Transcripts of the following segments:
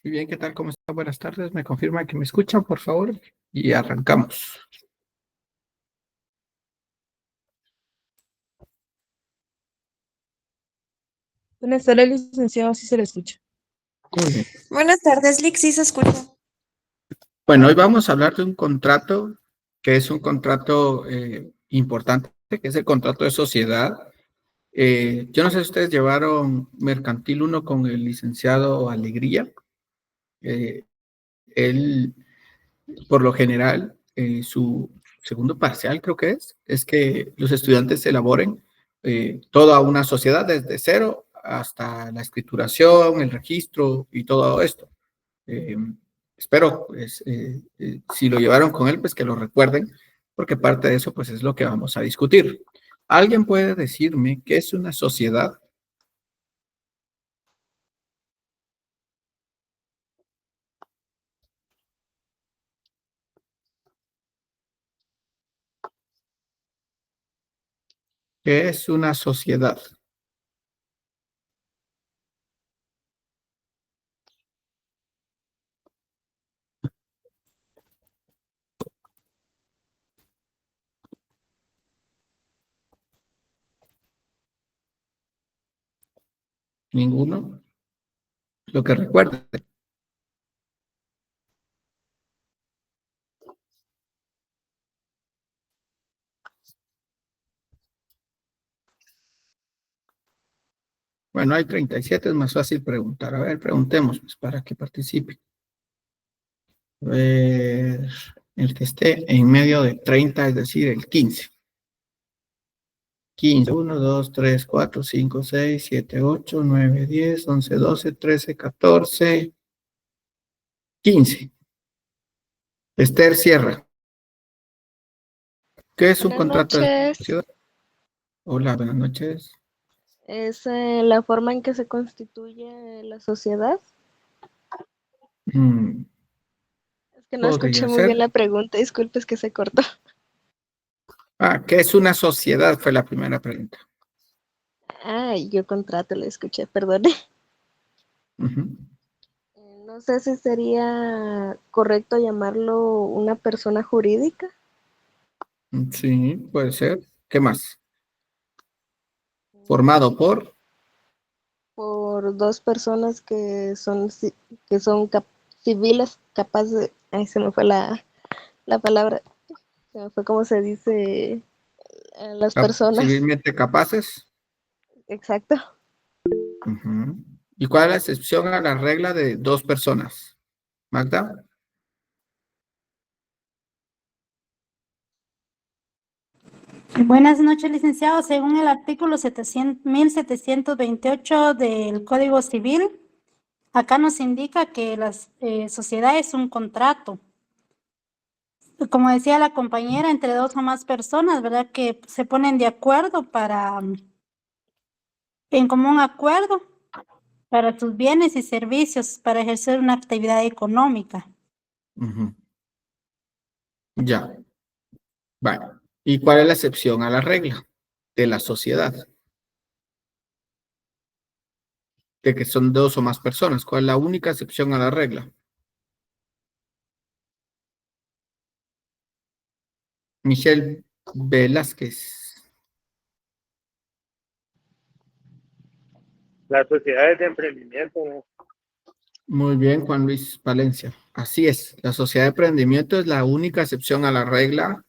Muy bien, ¿qué tal? ¿Cómo está? Buenas tardes. ¿Me confirma que me escuchan, por favor? Y arrancamos. Buenas tardes, licenciado, sí se le escucha. Muy bien. Buenas tardes, Lick, sí se escucha. Bueno, hoy vamos a hablar de un contrato que es un contrato importante, que es el contrato de sociedad. Yo no sé si ustedes llevaron Mercantil uno con el licenciado Alegría. Eh, Él, por lo general, su segundo parcial, creo que es que los estudiantes elaboren toda una sociedad desde cero hasta la escrituración, el registro y todo esto. Eh, Espero, pues, si lo llevaron con él, pues que lo recuerden, porque parte de eso, pues, es lo que vamos a discutir. ¿Alguien puede decirme qué es una sociedad? ¿Qué es una sociedad? ¿Ninguno? Lo que recuerde. Bueno, hay 37, es más fácil preguntar. A ver, preguntemos, pues, para que participe. A ver, el que esté en medio de 30, es decir, el 15. 15, 1, 2, 3, 4, 5, 6, 7, 8, 9, 10, 11, 12, 13, 14, 15. Esther Sierra. ¿Qué es un Buenas contrato de noches. sociedad? Hola, buenas noches. Es la forma en que se constituye la sociedad. Mm, Es que no escuché Podría muy bien ser. la pregunta, disculpe, es que se cortó. ¿Qué es una sociedad? Fue la primera pregunta. Yo contrato, le escuché, perdone. Ujú. No sé si sería correcto llamarlo una persona jurídica Sí, puede ser. ¿Qué más? Formado por. por dos personas que son, que son civiles, capaces de... Ay, se me fue la palabra, se me fue cómo se dice las personas. Civilmente capaces. Exacto. Ujú. ¿Y cuál es la excepción a la regla de dos personas? Magda. Buenas noches, licenciado. Según el artículo 1728 del Código Civil, acá nos indica que la sociedad es un contrato. Como decía la compañera, entre dos o más personas, ¿verdad? Que se ponen de acuerdo en común acuerdo para sus bienes y servicios, para ejercer una actividad económica. Ujú. Ya. Bueno. ¿Y cuál es la excepción a la regla de la sociedad? De que son dos o más personas. ¿Cuál es la única excepción a la regla? Michelle Velázquez. Las sociedades de emprendimiento, ¿no? Muy bien, Juan Luis Valencia. Así es. La sociedad de emprendimiento es la única excepción a la regla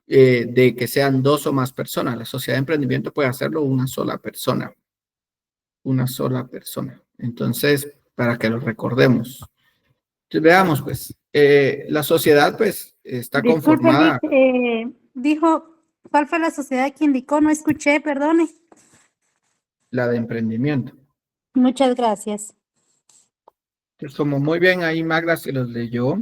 de que sean dos o más personas. La sociedad de emprendimiento puede hacerlo una sola persona. Una sola persona. Entonces, para que lo recordemos. Entonces, veamos, pues, la sociedad, pues, está Disculpe, conformada, dijo, ¿cuál fue la sociedad que indicó? No escuché, perdone. la de emprendimiento. Muchas gracias. Entonces, como muy bien ahí Magda se los leyó,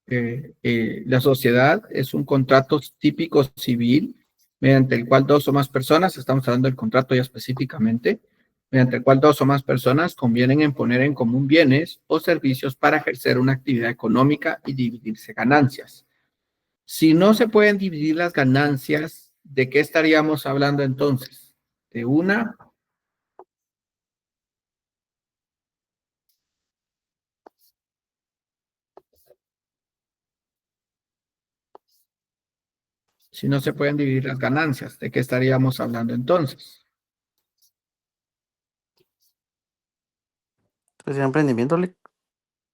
la sociedad es un contrato típico civil mediante el cual dos o más personas, estamos hablando del contrato ya específicamente, mediante el cual dos o más personas convienen en poner en común bienes o servicios para ejercer una actividad económica y dividirse ganancias. Si no se pueden dividir las ganancias, ¿de qué estaríamos hablando entonces? ¿De una Si no se pueden dividir las ganancias, ¿de qué estaríamos hablando entonces? Sociedad de emprendimiento, Lick.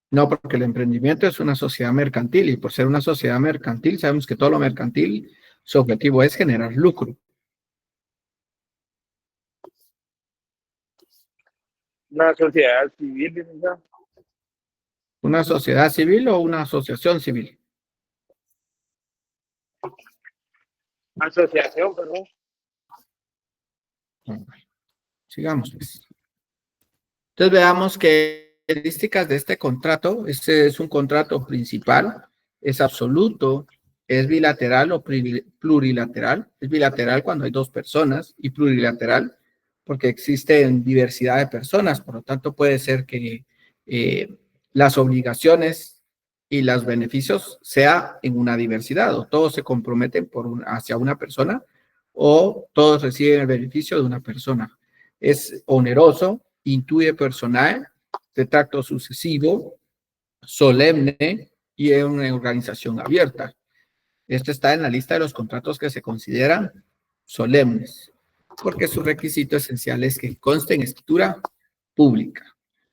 No, porque el emprendimiento es una sociedad mercantil y por ser una sociedad mercantil sabemos que todo lo mercantil, su objetivo es generar lucro. Una sociedad civil, licenciado. ¿Una sociedad civil o una asociación civil? Asociación, perdón. Bueno, sigamos, pues. Entonces veamos qué características de este contrato. Este es un contrato principal, es absoluto, es bilateral o plurilateral. Es bilateral cuando hay dos personas y plurilateral porque existen diversidad de personas. Por lo tanto, puede ser que las obligaciones y los beneficios sea en una diversidad o todos se comprometen hacia una persona o todos reciben el beneficio de una persona. Es oneroso, intuye personal, de tracto sucesivo, solemne y es una organización abierta. Esto está en la lista de los contratos que se consideran solemnes, porque su requisito esencial es que conste en escritura pública.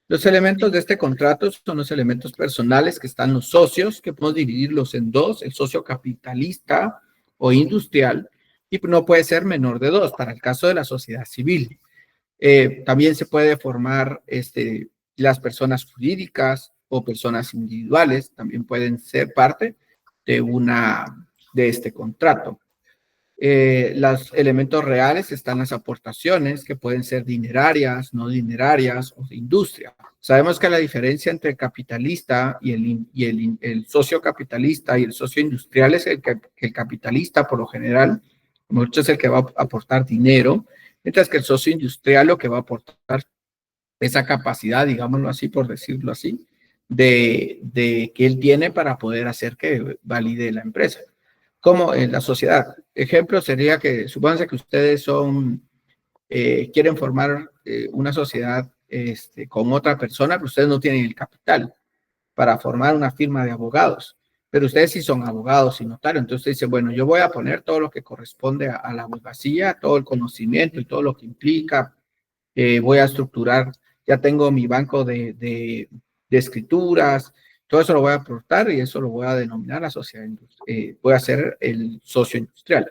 Los elementos de este contrato son los elementos personales que están los socios, que podemos dividirlos en dos, el socio capitalista o industrial, y no puede ser menor de dos para el caso de la sociedad civil. También se puede formar las personas jurídicas o personas individuales, también pueden ser parte de este contrato. Los elementos reales están las aportaciones, que pueden ser dinerarias, no dinerarias o de industria. Sabemos que la diferencia entre el capitalista y el socio capitalista y el socio industrial es que el capitalista, por lo general, mucho es el que va a aportar dinero, mientras que el socio industrial lo que va a aportar esa capacidad, digámoslo así, por decirlo así, de que él tiene para poder hacer que valide la empresa. Como en la sociedad. Ejemplo sería que, supónganse que ustedes quieren formar una sociedad con otra persona, pero ustedes no tienen el capital para formar una firma de abogados, pero ustedes sí son abogados y notarios, entonces usted dice, bueno, yo voy a poner todo lo que corresponde a la abogacía, todo el conocimiento y todo lo que implica, voy a estructurar, ya tengo mi banco de escrituras, todo eso lo voy a aportar y eso lo voy a denominar la sociedad industrial, voy a ser el socio industrial.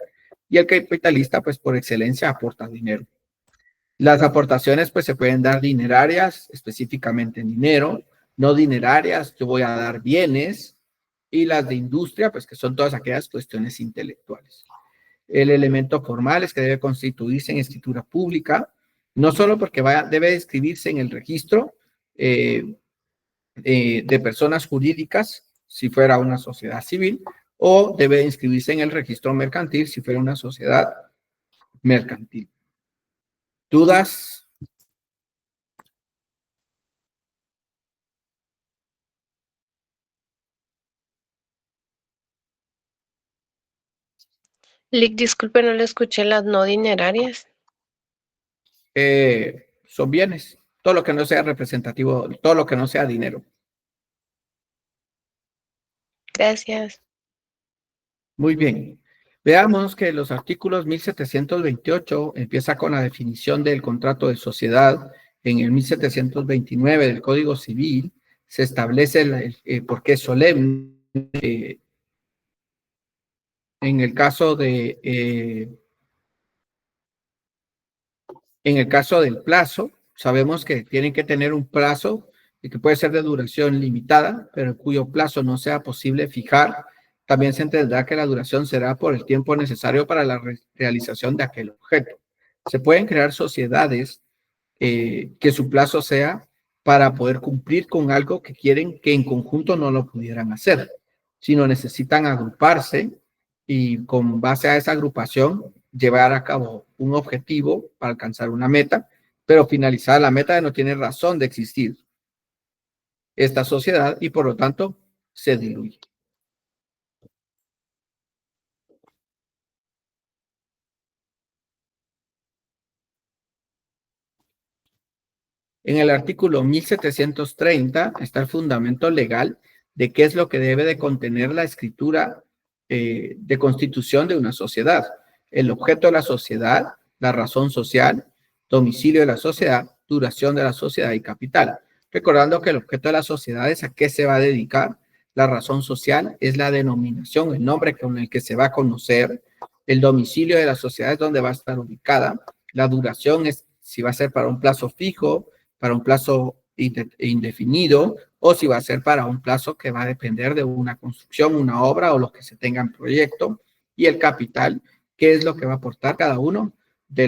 Y el capitalista, pues por excelencia, aporta dinero. Las aportaciones, pues se pueden dar dinerarias, específicamente en dinero, no dinerarias, yo voy a dar bienes, y las de industria, pues que son todas aquellas cuestiones intelectuales. El elemento formal es que debe constituirse en escritura pública, no solo porque debe inscribirse en el registro de personas jurídicas, si fuera una sociedad civil, o debe inscribirse en el registro mercantil, si fuera una sociedad mercantil. ¿Dudas? Lick, disculpe, no le escuché las no dinerarias. Son bienes, todo lo que no sea representativo, todo lo que no sea dinero. Gracias. Muy bien. Veamos que los artículos 1728 empieza con la definición del contrato de sociedad. En el 1729 del Código Civil se establece por qué es solemne. En el caso del plazo, sabemos que tienen que tener un plazo y que puede ser de duración limitada, pero cuyo plazo no sea posible fijar. También se entenderá que la duración será por el tiempo necesario para la realización de aquel objeto. Se pueden crear sociedades que su plazo sea para poder cumplir con algo que quieren que en conjunto no lo pudieran hacer, sino necesitan agruparse y con base a esa agrupación llevar a cabo un objetivo para alcanzar una meta, pero finalizar la meta no tiene razón de existir esta sociedad y por lo tanto se diluye. En el artículo 1730 está el fundamento legal de qué es lo que debe de contener la escritura de constitución de una sociedad. El objeto de la sociedad, la razón social, domicilio de la sociedad, duración de la sociedad y capital. Recordando que el objeto de la sociedad es a qué se va a dedicar. La razón social es la denominación, el nombre con el que se va a conocer. El domicilio de la sociedad es donde va a estar ubicada. La duración es si va a ser para un plazo fijo, para un plazo indefinido, o si va a ser para un plazo que va a depender de una construcción, una obra o lo que se tenga en proyecto. Y el capital, que es lo que va a aportar cada uno de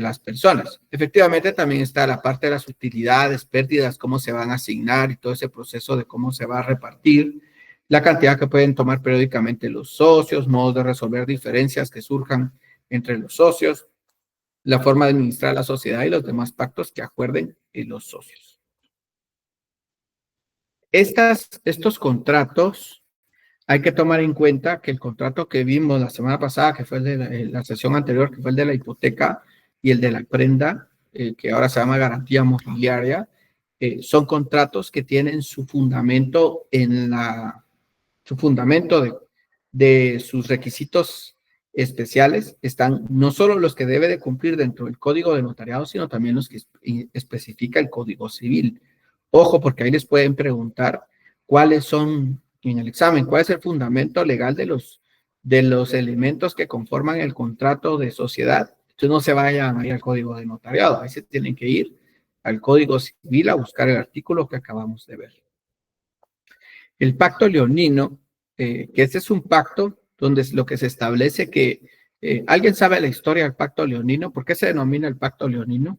las personas. Efectivamente, también está la parte de las utilidades, pérdidas, cómo se van a asignar y todo ese proceso de cómo se va a repartir, la cantidad que pueden tomar periódicamente los socios, modos de resolver diferencias que surjan entre los socios, la forma de administrar la sociedad y los demás pactos que acuerden los socios. Estos contratos, hay que tomar en cuenta que el contrato que vimos la semana pasada, que fue el de la sesión anterior, que fue el de la hipoteca y el de la prenda, que ahora se llama garantía mobiliaria, son contratos que tienen su fundamento de sus requisitos especiales. Están no solo los que debe de cumplir dentro del Código de Notariado, sino también los que especifica el Código Civil. Ojo, porque ahí les pueden preguntar cuáles son en el examen, cuál es el fundamento legal de los elementos que conforman el contrato de sociedad. Entonces no se vayan a ir al Código de Notariado, ahí se tienen que ir al Código Civil a buscar el artículo que acabamos de ver. El pacto leonino, que este es un pacto donde lo que se establece que, ¿alguien sabe la historia del pacto leonino? ¿Por qué se denomina el pacto leonino?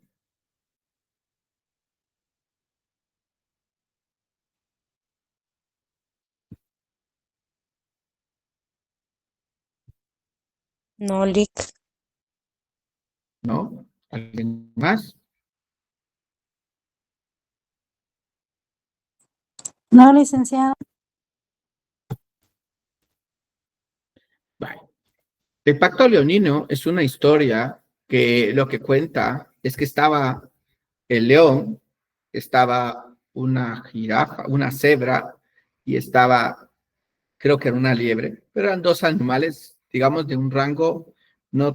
No, Lick. ¿No? ¿Alguien más? No, licenciado. Vale. El pacto leonino es una historia que lo que cuenta es que estaba el león, estaba una jirafa, una cebra y estaba, creo que era una liebre, pero eran dos animales, digamos, de un rango no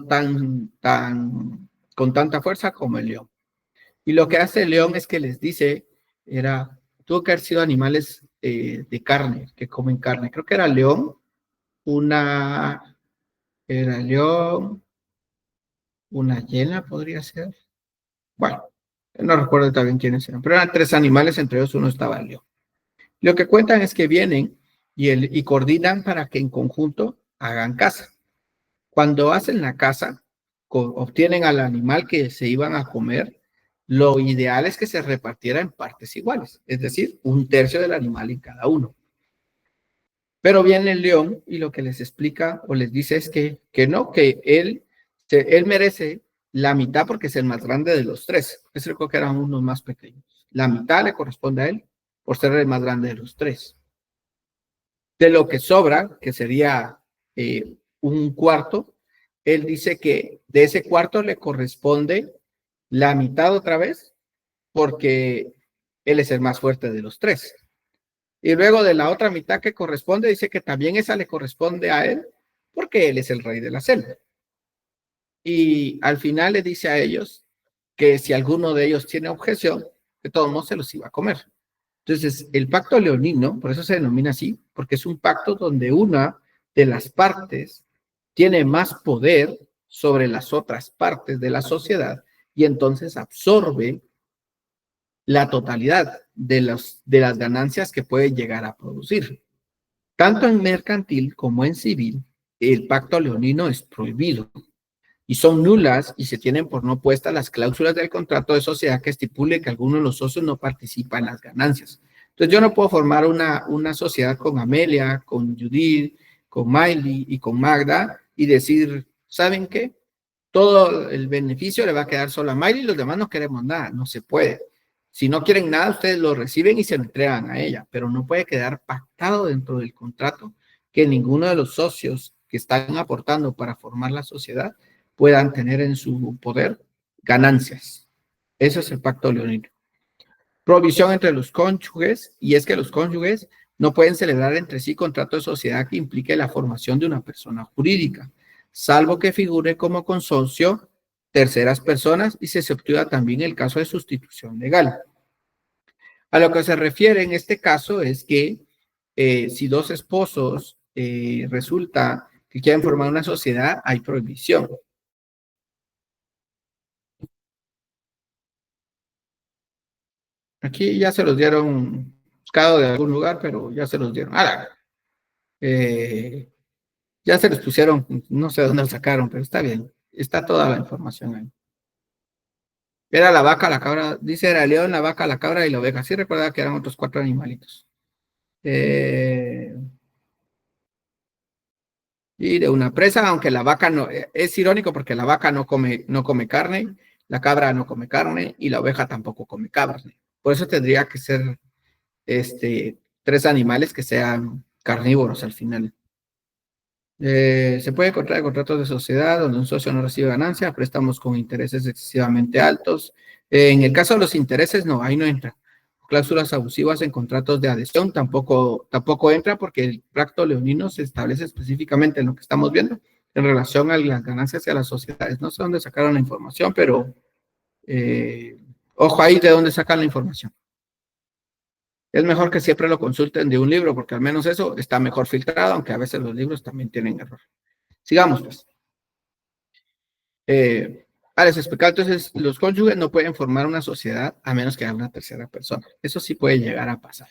con tanta fuerza como el león. Y lo que hace el león es que les dice, tuvo que haber sido animales de carne, que comen carne. Creo que era el león, era el león, una hiena podría ser. Bueno, no recuerdo también quiénes eran, pero eran tres animales, entre ellos uno estaba el león. Lo que cuentan es que vienen y coordinan para que en conjunto hagan caza. Cuando hacen la caza, obtienen al animal que se iban a comer, lo ideal es que se repartiera en partes iguales, es decir, un tercio del animal en cada uno. Pero viene el león y lo que les explica o les dice es que no, que él merece la mitad porque es el más grande de los tres. Ese creo que eran unos más pequeños. La mitad le corresponde a él por ser el más grande de los tres. De lo que sobra, que sería un cuarto, él dice que de ese cuarto le corresponde la mitad otra vez porque él es el más fuerte de los tres. Y luego de la otra mitad que corresponde, dice que también esa le corresponde a él porque él es el rey de la selva. Y al final le dice a ellos que si alguno de ellos tiene objeción, de todos modos se los iba a comer. Entonces, el pacto leonino, por eso se denomina así, porque es un pacto donde una de las partes tiene más poder sobre las otras partes de la sociedad y entonces absorbe la totalidad de las ganancias que puede llegar a producir. Tanto en mercantil como en civil, el pacto leonino es prohibido y son nulas y se tienen por no puestas las cláusulas del contrato de sociedad que estipule que alguno de los socios no participa en las ganancias. Entonces yo no puedo formar una sociedad con Amelia, con Judith, con Miley y con Magda y decir, ¿saben qué? Todo el beneficio le va a quedar solo a Miley y los demás no queremos nada, no se puede. Si no quieren nada, ustedes lo reciben y se lo entregan a ella, pero no puede quedar pactado dentro del contrato que ninguno de los socios que están aportando para formar la sociedad puedan tener en su poder ganancias. Eso es el pacto leonino. Provisión entre los cónyuges, y es que los cónyuges no pueden celebrar entre sí contrato de sociedad que implique la formación de una persona jurídica, salvo que figure como consorcio terceras personas y se obtenga también el caso de sustitución legal. A lo que se refiere en este caso es que si dos esposos resulta que quieren formar una sociedad, hay prohibición. Aquí ya se los dieron buscado de algún lugar, pero ya se los dieron. Ya se los pusieron, no sé dónde lo sacaron, pero está bien. Está toda la información ahí. Era la vaca, la cabra, dice era el león, la vaca, la cabra y la oveja. Sí recuerda que eran otros 4 animalitos. Y de una presa, aunque la vaca no, es irónico porque la vaca no come carne, la cabra no come carne y la oveja tampoco come carne. Por eso tendría que ser 3 animales que sean carnívoros al final. Se puede encontrar contratos de sociedad donde un socio no recibe ganancia, préstamos con intereses excesivamente altos. En el caso de los intereses, no, ahí no entra. Cláusulas abusivas en contratos de adhesión tampoco entra porque el pacto leonino se establece específicamente en lo que estamos viendo en relación a las ganancias y a las sociedades. No sé dónde sacaron la información, pero ojo ahí de dónde sacan la información. Es mejor que siempre lo consulten de un libro, porque al menos eso está mejor filtrado, aunque a veces los libros también tienen error. Sigamos, pues. Les explicaba, entonces, los cónyuges no pueden formar una sociedad a menos que haya una tercera persona. Eso sí puede llegar a pasar.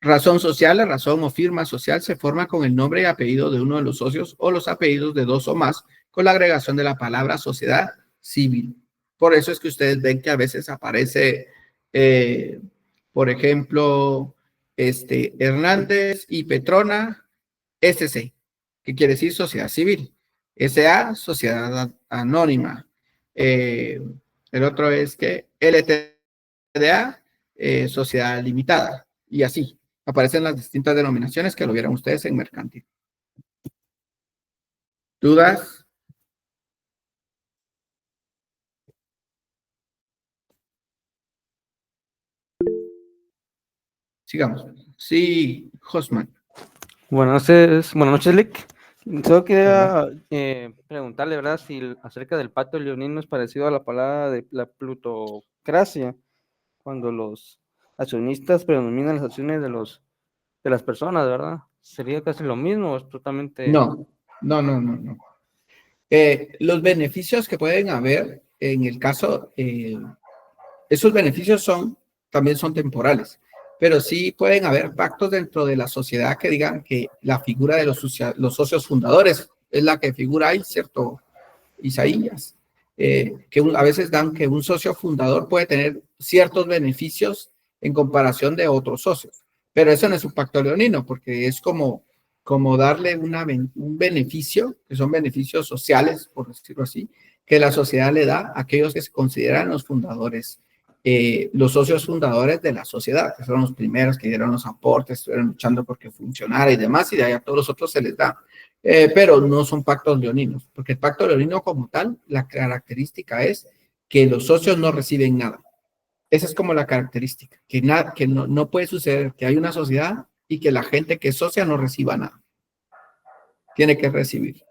Razón social, la razón o firma social se forma con el nombre y apellido de uno de los socios o los apellidos de 2 o más con la agregación de la palabra sociedad civil. Por eso es que ustedes ven que a veces aparece, por ejemplo, Hernández y Petrona SC, que quiere decir sociedad civil. SA, sociedad anónima. El otro es que LTDA, sociedad limitada. Y así aparecen las distintas denominaciones que lo vieron ustedes en mercantil. ¿Dudas? Sigamos. Sí, Hosman. Buenas noches, Lick. Solo quería preguntarle, ¿verdad? Si acerca del pacto leonino es parecido a la palabra de la plutocracia, cuando los accionistas predominan las acciones de las personas, ¿verdad? ¿Sería casi lo mismo? ¿Es totalmente...? No. Los beneficios que pueden haber en el caso, esos beneficios también son temporales, pero sí pueden haber pactos dentro de la sociedad que digan que la figura de los socios fundadores es la que figura ahí, ¿cierto, Isaías? Que a veces dan que un socio fundador puede tener ciertos beneficios en comparación de otros socios, pero eso no es un pacto leonino, porque es como darle un beneficio, que son beneficios sociales, por decirlo así, que la sociedad le da a aquellos que se consideran los fundadores, los socios fundadores de la sociedad, que son los primeros que dieron los aportes, estuvieron luchando porque funcionara y demás, y de ahí a todos los otros se les da. Pero no son pactos leoninos, porque el pacto leonino como tal, la característica es que los socios no reciben nada. Esa es como la característica, que no puede suceder que hay una sociedad y que la gente que es socia no reciba nada. Tiene que recibir.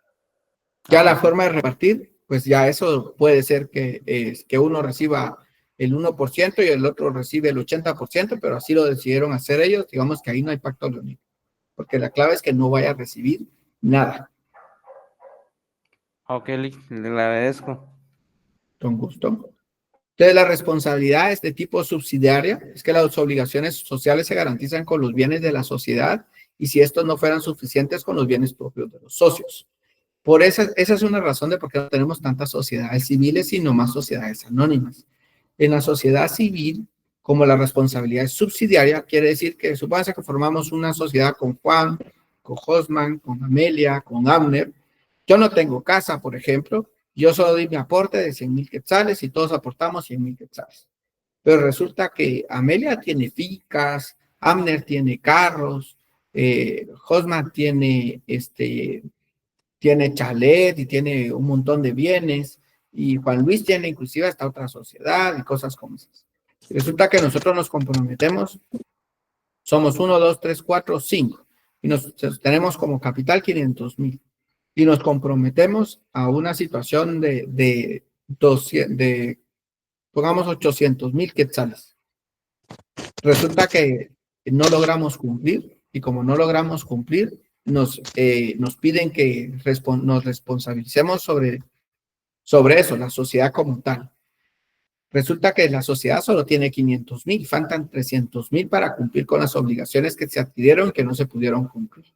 Ya la forma de repartir, pues ya eso puede ser que uno reciba el 1% y el otro recibe el 80%, pero así lo decidieron hacer ellos. Digamos que ahí no hay pacto leonino, porque la clave es que no vaya a recibir nada. Ok, le agradezco. Con gusto. Entonces, la responsabilidad es de tipo subsidiaria, es que las obligaciones sociales se garantizan con los bienes de la sociedad y si estos no fueran suficientes con los bienes propios de los socios. Por esa es una razón de por qué no tenemos tantas sociedades civiles, sino más sociedades anónimas. En la sociedad civil, como la responsabilidad es subsidiaria, quiere decir que supóngase que formamos una sociedad con Juan, con Hosman, con Amelia, con Abner. Yo no tengo casa, por ejemplo, yo solo doy mi aporte de 100,000 quetzales y todos aportamos 100,000 quetzales. Pero resulta que Amelia tiene fincas, Abner tiene carros, Hosman tiene chalet y tiene un montón de bienes, y Juan Luis tiene inclusive hasta otra sociedad y cosas como esas. Resulta que nosotros nos comprometemos Somos 1, 2, 3, 4, 5. Y tenemos como capital 500,000. Y nos comprometemos a una situación de pongamos 800,000 quetzales. Resulta que no logramos cumplir, y como no logramos cumplir, nos piden que nos responsabilicemos sobre eso, la sociedad como tal. Resulta que la sociedad solo tiene 500,000, faltan 300,000 para cumplir con las obligaciones que se adquirieron que no se pudieron cumplir.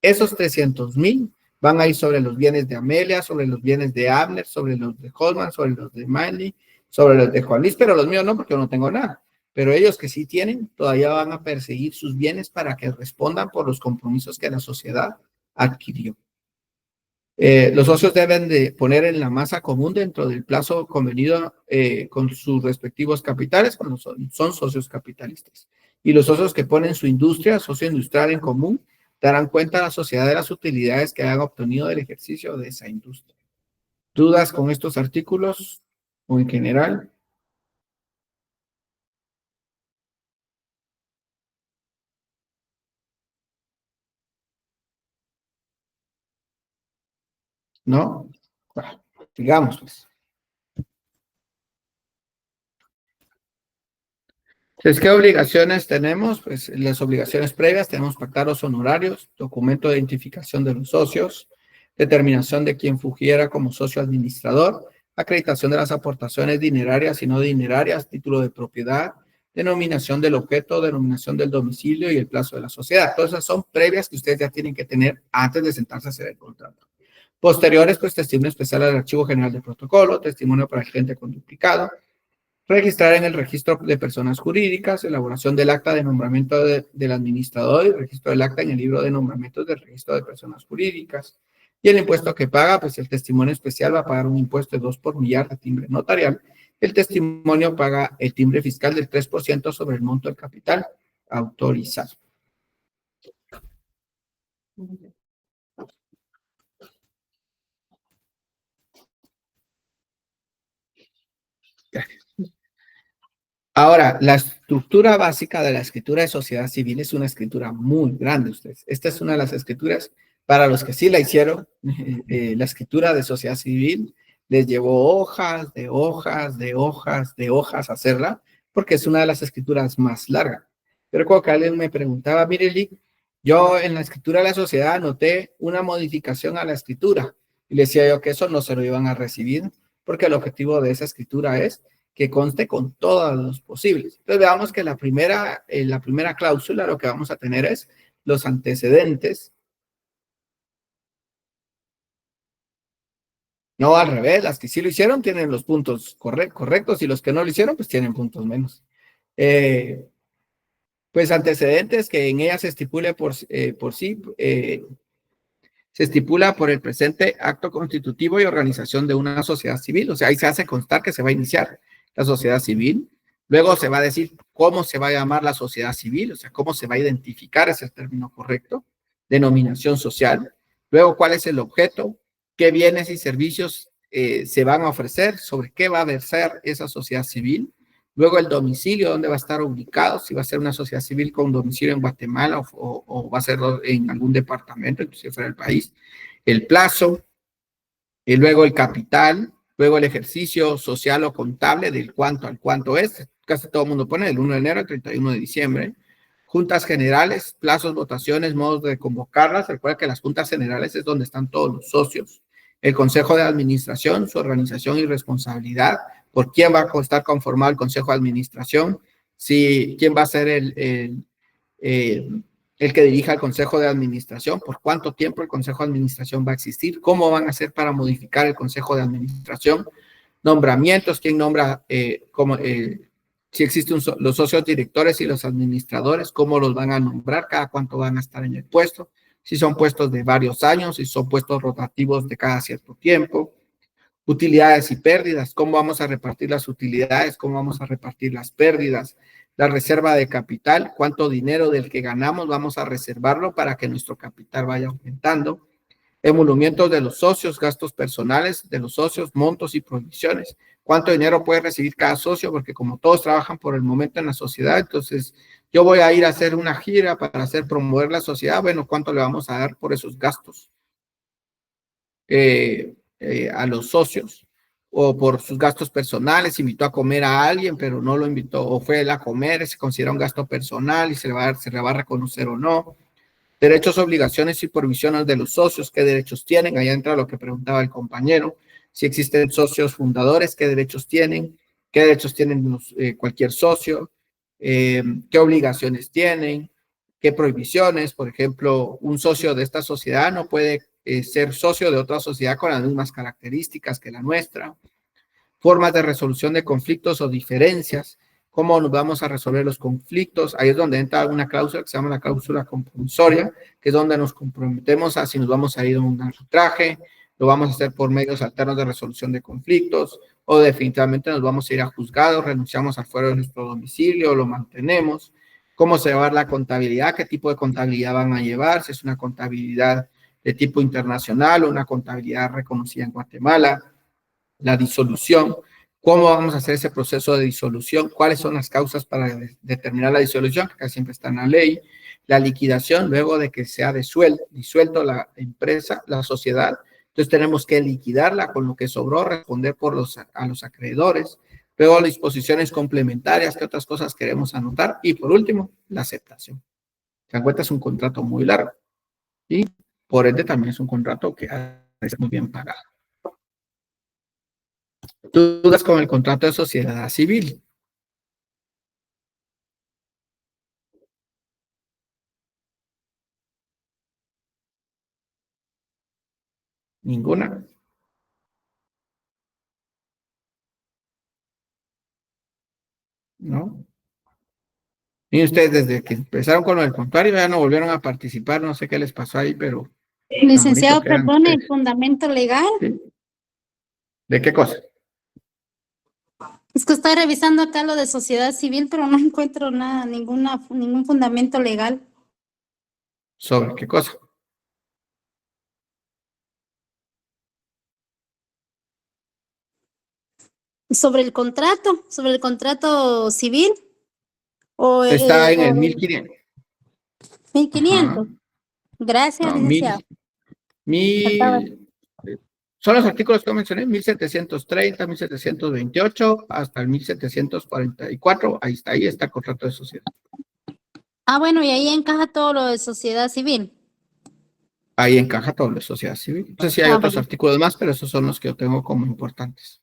Esos 300,000 van a ir sobre los bienes de Amelia, sobre los bienes de Abner, sobre los de Holman, sobre los de Manly, sobre los de Juan Luis, pero los míos no, porque yo no tengo nada. Pero ellos que sí tienen, todavía van a perseguir sus bienes para que respondan por los compromisos que la sociedad adquirió. Los socios deben de poner en la masa común dentro del plazo convenido con sus respectivos capitales cuando son socios capitalistas. Y los socios que ponen su industria, socio industrial en común, darán cuenta a la sociedad de las utilidades que hayan obtenido del ejercicio de esa industria. ¿Dudas con estos artículos o en general? ¿No? Bueno, digamos pues. Entonces, ¿qué obligaciones tenemos? Pues las obligaciones previas, tenemos pactar los honorarios, documento de identificación de los socios, determinación de quién fungiera como socio administrador, acreditación de las aportaciones dinerarias y no dinerarias, título de propiedad, denominación del objeto, denominación del domicilio y el plazo de la sociedad. Todas esas son previas que ustedes ya tienen que tener antes de sentarse a hacer el contrato. Posteriores, pues testimonio especial al Archivo General de Protocolo, testimonio para el cliente con duplicado, registrar en el registro de personas jurídicas, elaboración del acta de nombramiento del administrador y registro del acta en el libro de nombramientos del registro de personas jurídicas. Y el impuesto que paga, pues el testimonio especial va a pagar un impuesto de 2 por millar de timbre notarial. El testimonio paga el timbre fiscal del 3% sobre el monto del capital autorizado. Ahora, la estructura básica de la escritura de sociedad civil es una escritura muy grande, ustedes. Esta es una de las escrituras, para los que sí la hicieron, la escritura de sociedad civil les llevó hojas, de hojas, de hojas, de hojas hacerla, porque es una de las escrituras más largas. Pero cuando que alguien me preguntaba, mire, Lick, yo en la escritura de la sociedad anoté una modificación a la escritura, y le decía yo que eso no se lo iban a recibir, porque el objetivo de esa escritura es que conste con todos los posibles. Entonces veamos que la primera cláusula lo que vamos a tener es los antecedentes. No al revés, las que sí lo hicieron tienen los puntos correctos y los que no lo hicieron pues tienen puntos menos. Pues antecedentes que en ella se estipule se estipula por el presente acto constitutivo y organización de una sociedad civil. O sea, ahí se hace constar que se va a iniciar la sociedad civil. Luego se va a decir cómo se va a llamar la sociedad civil, o sea, cómo se va a identificar, ese es el término correcto. Denominación social. Luego, cuál es el objeto, qué bienes y servicios se van a ofrecer, sobre qué va a versar esa sociedad civil. Luego, el domicilio, dónde va a estar ubicado, si va a ser una sociedad civil con domicilio en Guatemala o va a ser en algún departamento, inclusive fuera del país. El plazo, y luego el capital, luego el ejercicio social o contable del cuánto al cuánto es. Casi todo el mundo pone del 1 de enero al 31 de diciembre. Juntas generales, plazos, votaciones, modos de convocarlas. Recuerda que las juntas generales es donde están todos los socios. El consejo de administración, su organización y responsabilidad. ¿Por quién va a estar conformado el consejo de administración? ¿Quién va a ser el que dirija el consejo de administración? ¿Por cuánto tiempo el consejo de administración va a existir? ¿Cómo van a hacer para modificar el consejo de administración? Nombramientos, quién nombra, si existen los socios directores y los administradores, cómo los van a nombrar, cada cuánto van a estar en el puesto, si son puestos de varios años, si son puestos rotativos de cada cierto tiempo. Utilidades y pérdidas, cómo vamos a repartir las utilidades, cómo vamos a repartir las pérdidas. La reserva de capital, cuánto dinero del que ganamos vamos a reservarlo para que nuestro capital vaya aumentando. Emolumentos de los socios, gastos personales de los socios, montos y provisiones. ¿Cuánto dinero puede recibir cada socio? Porque como todos trabajan por el momento en la sociedad, entonces Yo voy a ir a hacer una gira para promover la sociedad. Bueno, ¿cuánto le vamos a dar por esos gastos a los socios? O por sus gastos personales, invitó a comer a alguien, pero no lo invitó, o fue él a comer, se considera un gasto personal y se le va a reconocer o no. Derechos, obligaciones y provisiones de los socios, ¿qué derechos tienen? Ahí entra lo que preguntaba el compañero. Si existen socios fundadores, ¿qué derechos tienen? ¿Qué derechos tienen cualquier socio? ¿Qué obligaciones tienen? ¿Qué prohibiciones? Por ejemplo, un socio de esta sociedad no puede ser socio de otra sociedad con las mismas características que la nuestra. Formas de resolución de conflictos o diferencias. ¿Cómo nos vamos a resolver los conflictos? Ahí es donde entra una cláusula que se llama la cláusula compulsoria, que es donde nos comprometemos a si nos vamos a ir a un arbitraje, lo vamos a hacer por medios alternos de resolución de conflictos, o definitivamente nos vamos a ir a juzgados, renunciamos al fuero de nuestro domicilio, lo mantenemos. ¿Cómo se va a llevar la contabilidad? ¿Qué tipo de contabilidad van a llevar? Si es una contabilidad de tipo internacional o una contabilidad reconocida en Guatemala. La disolución. ¿Cómo vamos a hacer ese proceso de disolución? ¿Cuáles son las causas para determinar la disolución? Que casi siempre está en la ley. La liquidación, luego de que sea disuelto la empresa, la sociedad. Entonces tenemos que liquidarla con lo que sobró, responder a los acreedores. Luego disposiciones complementarias, ¿qué otras cosas queremos anotar? Y por último, la aceptación. Se dan cuenta, es un contrato muy largo. Y por ende también es un contrato que es muy bien pagado. Dudas con el contrato de sociedad civil. Ninguna. ¿No? Y ustedes desde que empezaron con el contrario ya no volvieron a participar, no sé qué les pasó ahí, pero Licenciado, quedan perdone, el ustedes. fundamento legal. ¿Sí? ¿De qué cosa? Es que estoy revisando acá lo de sociedad civil, pero no encuentro nada, ningún fundamento legal. ¿Sobre qué cosa? Sobre el contrato civil o Está en el 1500. 1500. Ajá. Gracias, No, licenciado. Faltaba. son los artículos que mencioné, 1730, 1728, hasta el 1744. Ahí está el contrato de sociedad. Ah, bueno, y ahí encaja todo lo de sociedad civil. Ahí encaja todo lo de sociedad civil. No sé si hay otros Bueno. artículos más, pero esos son los que yo tengo como importantes.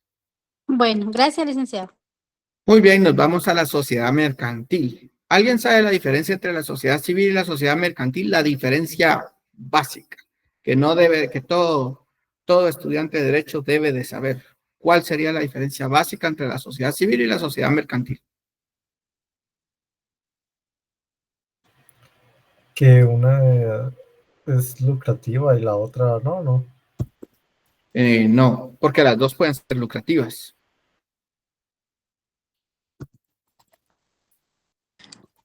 Bueno, gracias, licenciado. Muy bien, nos vamos a la sociedad mercantil. ¿Alguien sabe la diferencia entre la sociedad civil y la sociedad mercantil? La diferencia básica, que todo estudiante de derecho debe de saber. ¿Cuál sería la diferencia básica entre la sociedad civil y la sociedad mercantil? Que una es lucrativa y la otra no. No, porque las dos pueden ser lucrativas.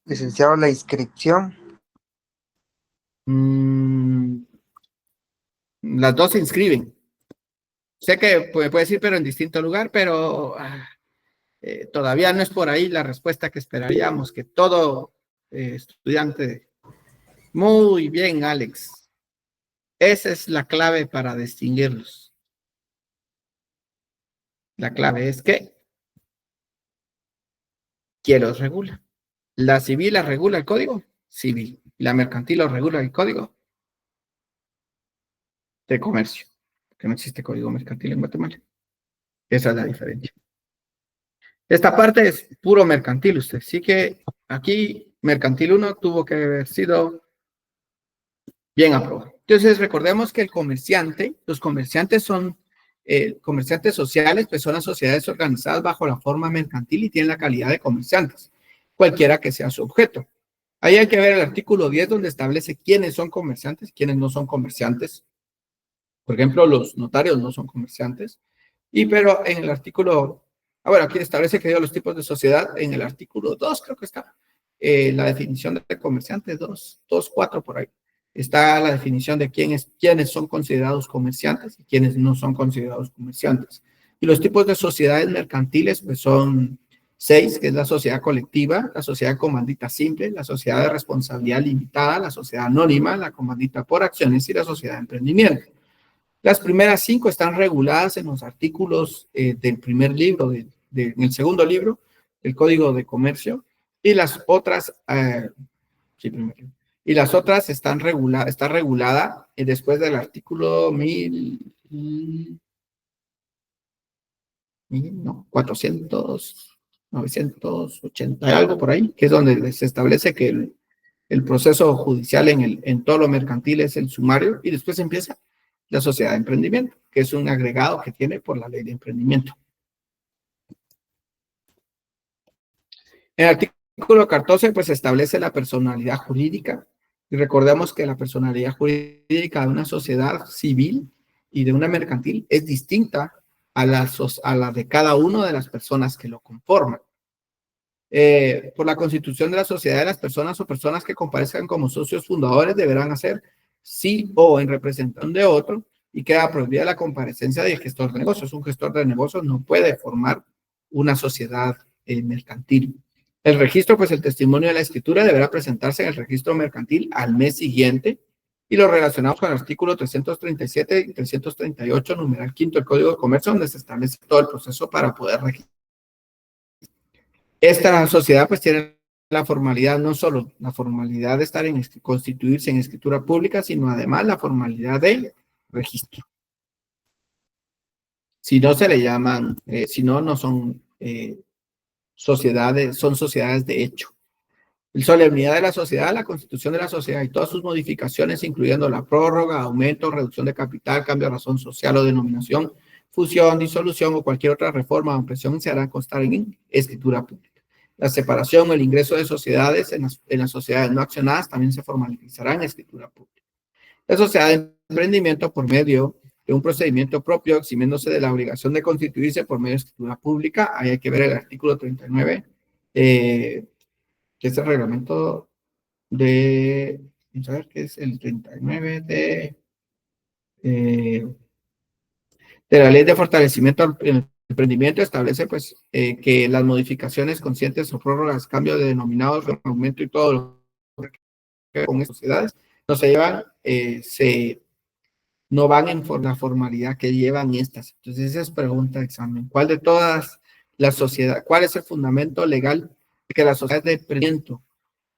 Licenciado, la inscripción. Las dos se inscriben. Sé que puede decir, pero en distinto lugar, pero todavía no es por ahí la respuesta que esperaríamos, que todo estudiante. Muy bien, Alex. Esa es la clave para distinguirlos. La clave es que ¿quién los regula? La civil la regula el código civil. La mercantil lo regula el código de comercio, que no existe código mercantil en Guatemala. Esa es la diferencia. Esta parte es puro mercantil, usted. Sí que aquí mercantil 1 tuvo que haber sido bien aprobado. Entonces, recordemos que el comerciante, los comerciantes son comerciantes sociales, pues son las sociedades organizadas bajo la forma mercantil y tienen la calidad de comerciantes, cualquiera que sea su objeto. Ahí hay que ver el artículo 10 donde establece quiénes son comerciantes, quiénes no son comerciantes. Por ejemplo, los notarios no son comerciantes. Pero en el artículo, bueno, aquí establece que los tipos de sociedad, en el artículo 2 creo que está la definición de comerciante, 2.4 por ahí. Está la definición de quiénes son considerados comerciantes y quiénes no son considerados comerciantes. Y los tipos de sociedades mercantiles pues son 6, que es la sociedad colectiva, la sociedad comandita simple, la sociedad de responsabilidad limitada, la sociedad anónima, la comandita por acciones y la sociedad de emprendimiento. Las primeras 5 están reguladas en los artículos del primer libro, en el segundo libro, el Código de Comercio, y las otras, y las otras está regulada después del artículo 400, 980, algo por ahí, que es donde se establece que el proceso judicial en todo lo mercantil es el sumario, y después empieza la sociedad de emprendimiento, que es un agregado que tiene por la ley de emprendimiento. En el artículo 14, pues establece la personalidad jurídica, y recordemos que la personalidad jurídica de una sociedad civil y de una mercantil es distinta a la de cada una de las personas que lo conforman. Por la constitución de la sociedad, las personas o personas que comparezcan como socios fundadores deberán hacer sí o en representación de otro, y queda prohibida la comparecencia del gestor de negocios. Un gestor de negocios no puede formar una sociedad mercantil. El registro, pues el testimonio de la escritura deberá presentarse en el registro mercantil al mes siguiente, y lo relacionamos con el artículo 337 y 338, numeral quinto del Código de Comercio, donde se establece todo el proceso para poder registrar. Esta sociedad pues tiene la formalidad, no solo la formalidad de estar constituirse en escritura pública, sino además la formalidad de registro. Si no se le llaman, si no, no son sociedades, son sociedades de hecho. La solemnidad de la sociedad, la constitución de la sociedad y todas sus modificaciones, incluyendo la prórroga, aumento, reducción de capital, cambio de razón social o denominación, fusión, disolución o cualquier otra reforma o ampliación, se harán constar en escritura pública. La separación o el ingreso de sociedades en las sociedades no accionadas también se formalizará en escritura pública. La sociedad de emprendimiento, por medio de un procedimiento propio, eximiéndose de la obligación de constituirse por medio de escritura pública. Ahí hay que ver el artículo 39, que es el reglamento de, vamos a ver qué es el 39 de la ley de fortalecimiento al emprendimiento. Establece pues que las modificaciones conscientes o prórrogas, cambio de denominados, aumento y todo lo que con estas sociedades no se llevan, no van en la formalidad que llevan estas. Entonces esa es pregunta de examen. ¿Cuál de todas las sociedades, cuál es el fundamento legal de que las sociedades de emprendimiento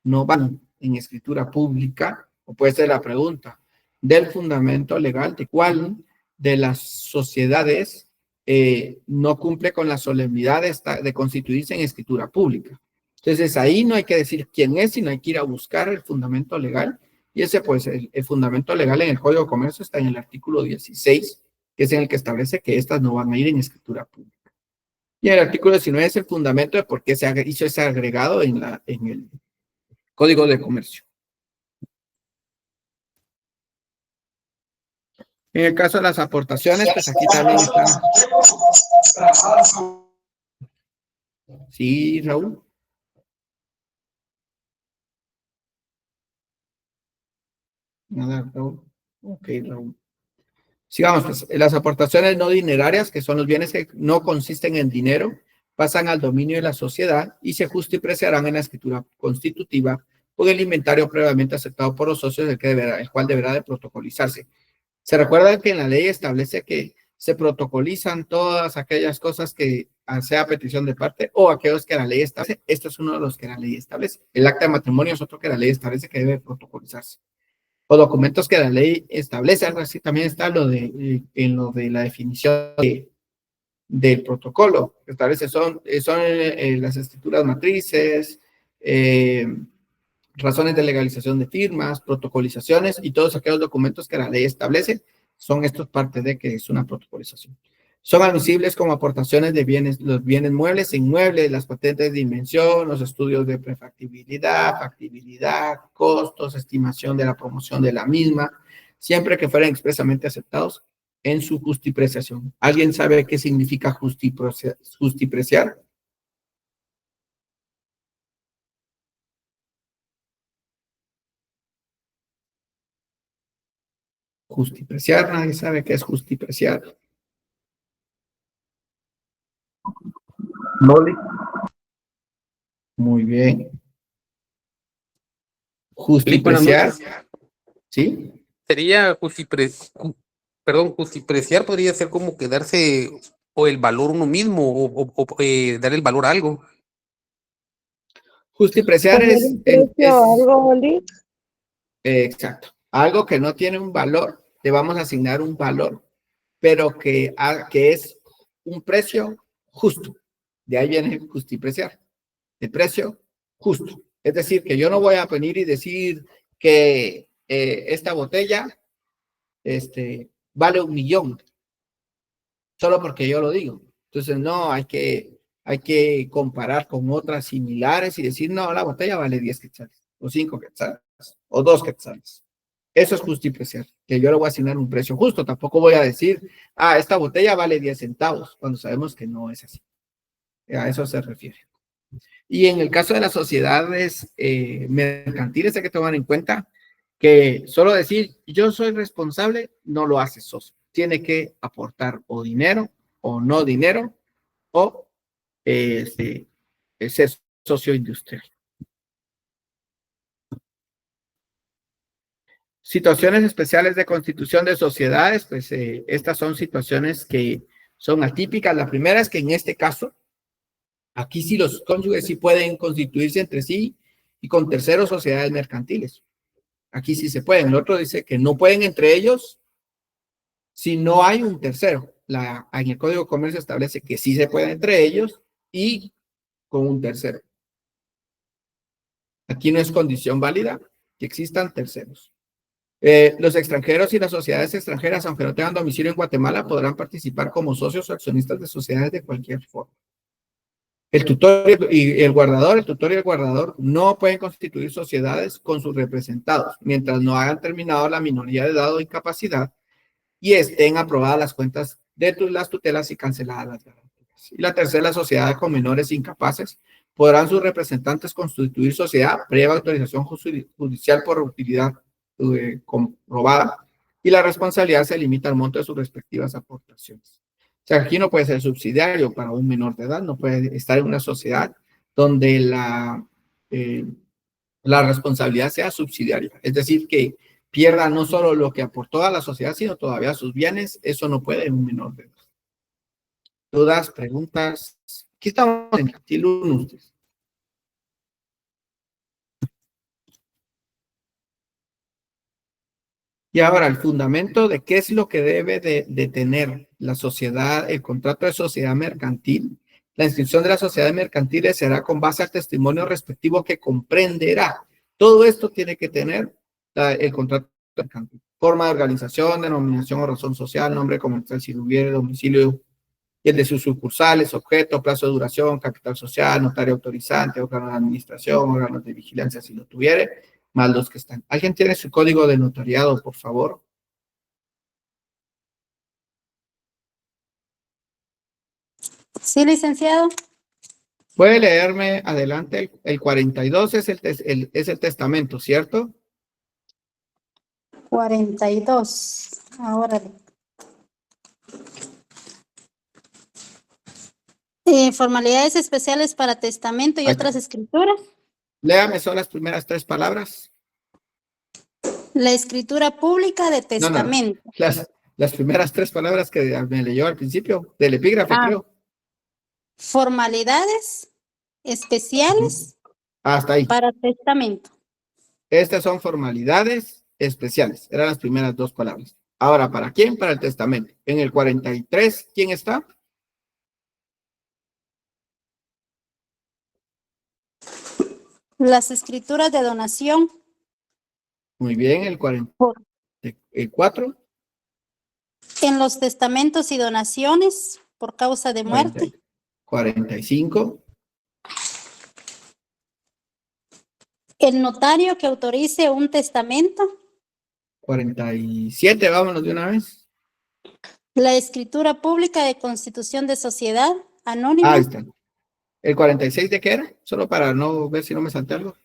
no van en escritura pública? O puede ser la pregunta del fundamento legal de cuál de las sociedades no cumple con la solemnidad de constituirse en escritura pública. Entonces ahí no hay que decir quién es, sino hay que ir a buscar el fundamento legal. Y ese, pues, el fundamento legal en el Código de Comercio está en el artículo 16, que es en el que establece que estas no van a ir en escritura pública. Y el artículo 19 es el fundamento de por qué se hizo ese agregado en el Código de Comercio. En el caso de las aportaciones, pues aquí también están. Sí, Raúl. Nada, Raúl. Ok, Raúl. Sigamos, pues, las aportaciones no dinerarias, que son los bienes que no consisten en dinero, pasan al dominio de la sociedad y se justipreciarán en la escritura constitutiva con el inventario previamente aceptado por los socios, el cual deberá de protocolizarse. Se recuerda que en la ley establece que se protocolizan todas aquellas cosas que sea petición de parte o aquellos que la ley establece. Esto es uno de los que la ley establece. El acta de matrimonio es otro que la ley establece que debe protocolizarse. O documentos que la ley establece, algo así también está en lo de la definición del protocolo. Establece son las escrituras matrices, razones de legalización de firmas, protocolizaciones y todos aquellos documentos que la ley establece, son estos parte de que es una protocolización. Son admisibles como aportaciones de bienes, los bienes muebles e inmuebles, las patentes de invención, los estudios de prefactibilidad, factibilidad, costos, estimación de la promoción de la misma, siempre que fueran expresamente aceptados en su justipreciación. ¿Alguien sabe qué significa justipreciar? Justipreciar, nadie sabe qué es justipreciar. No, Muy bien. Buenas Justipreciar, noches. ¿sí? Sería justipreciar podría ser como que darse o el valor uno mismo o dar el valor a algo. Justipreciar Poner un precio a algo, Lick. exacto. Algo que no tiene un valor, le vamos a asignar un valor, pero que es un precio justo. De ahí viene justipreciar, de precio justo. Es decir, que yo no voy a venir y decir que esta botella vale 1.000.000, solo porque yo lo digo. Entonces, no, hay que comparar con otras similares y decir, no, la botella vale 10 quetzales, o 5 quetzales, o 2 quetzales. Eso es justipreciar, que yo le voy a asignar un precio justo. Tampoco voy a decir, esta botella vale 10 centavos, cuando sabemos que no es así. A eso se refiere. Y en el caso de las sociedades mercantiles, hay que tomar en cuenta que solo decir yo soy responsable no lo hace socio. Tiene que aportar o dinero o no dinero o ser socio industrial. Situaciones especiales de constitución de sociedades, pues estas son situaciones que son atípicas. La primera es que en este caso, aquí sí los cónyuges sí pueden constituirse entre sí y con terceros sociedades mercantiles. Aquí sí se pueden. El otro dice que no pueden entre ellos si no hay un tercero. En el Código de Comercio establece que sí se puede entre ellos y con un tercero. Aquí no es condición válida que existan terceros. Los extranjeros y las sociedades extranjeras, aunque no tengan domicilio en Guatemala, podrán participar como socios o accionistas de sociedades de cualquier forma. El tutor y el guardador no pueden constituir sociedades con sus representados mientras no hayan terminado la minoría de edad o incapacidad y estén aprobadas las cuentas de las tutelas y canceladas las garantías. Y la tercera, sociedad con menores incapaces, podrán sus representantes constituir sociedad previa autorización judicial por utilidad comprobada y la responsabilidad se limita al monto de sus respectivas aportaciones. O sea, aquí no puede ser subsidiario para un menor de edad, no puede estar en una sociedad donde la responsabilidad sea subsidiaria. Es decir, que pierda no solo lo que aportó a la sociedad, sino todavía sus bienes. Eso no puede un menor de edad. ¿Dudas, preguntas? Aquí estamos en Capítulo 1. Y ahora, el fundamento de qué es lo que debe de tener la sociedad, el contrato de sociedad mercantil. La inscripción de las sociedades mercantiles será con base al testimonio respectivo que comprenderá. Todo esto tiene que tener el contrato mercantil. Forma de organización, denominación o razón social, nombre comercial si hubiera, domicilio y el de sus sucursales, objeto, plazo de duración, capital social, notario autorizante, órgano de administración, órganos de vigilancia si lo tuviere, más los que están. ¿Alguien tiene su código de notariado, por favor? Sí, licenciado. Puede leerme adelante el 42 es el testamento, ¿cierto? 42. Ahora. Formalidades especiales para testamento y Ahí otras está. escrituras. Léame solo las primeras 3 palabras. La escritura pública de No, testamento. las primeras 3 palabras que me leyó al principio del epígrafe, creo. Formalidades especiales Hasta ahí. para testamento. Estas son formalidades especiales. Eran las primeras 2 palabras. Ahora, ¿para quién? Para el testamento. En el 43, ¿quién está? Las escrituras de donación. Muy bien, el 44. En los testamentos y donaciones por causa de muerte. 45. El notario que autorice un testamento. 47, vámonos de una vez. La escritura pública de constitución de sociedad anónima. Ahí está. ¿El 46 de qué era? Solo para no ver si no me salté algo.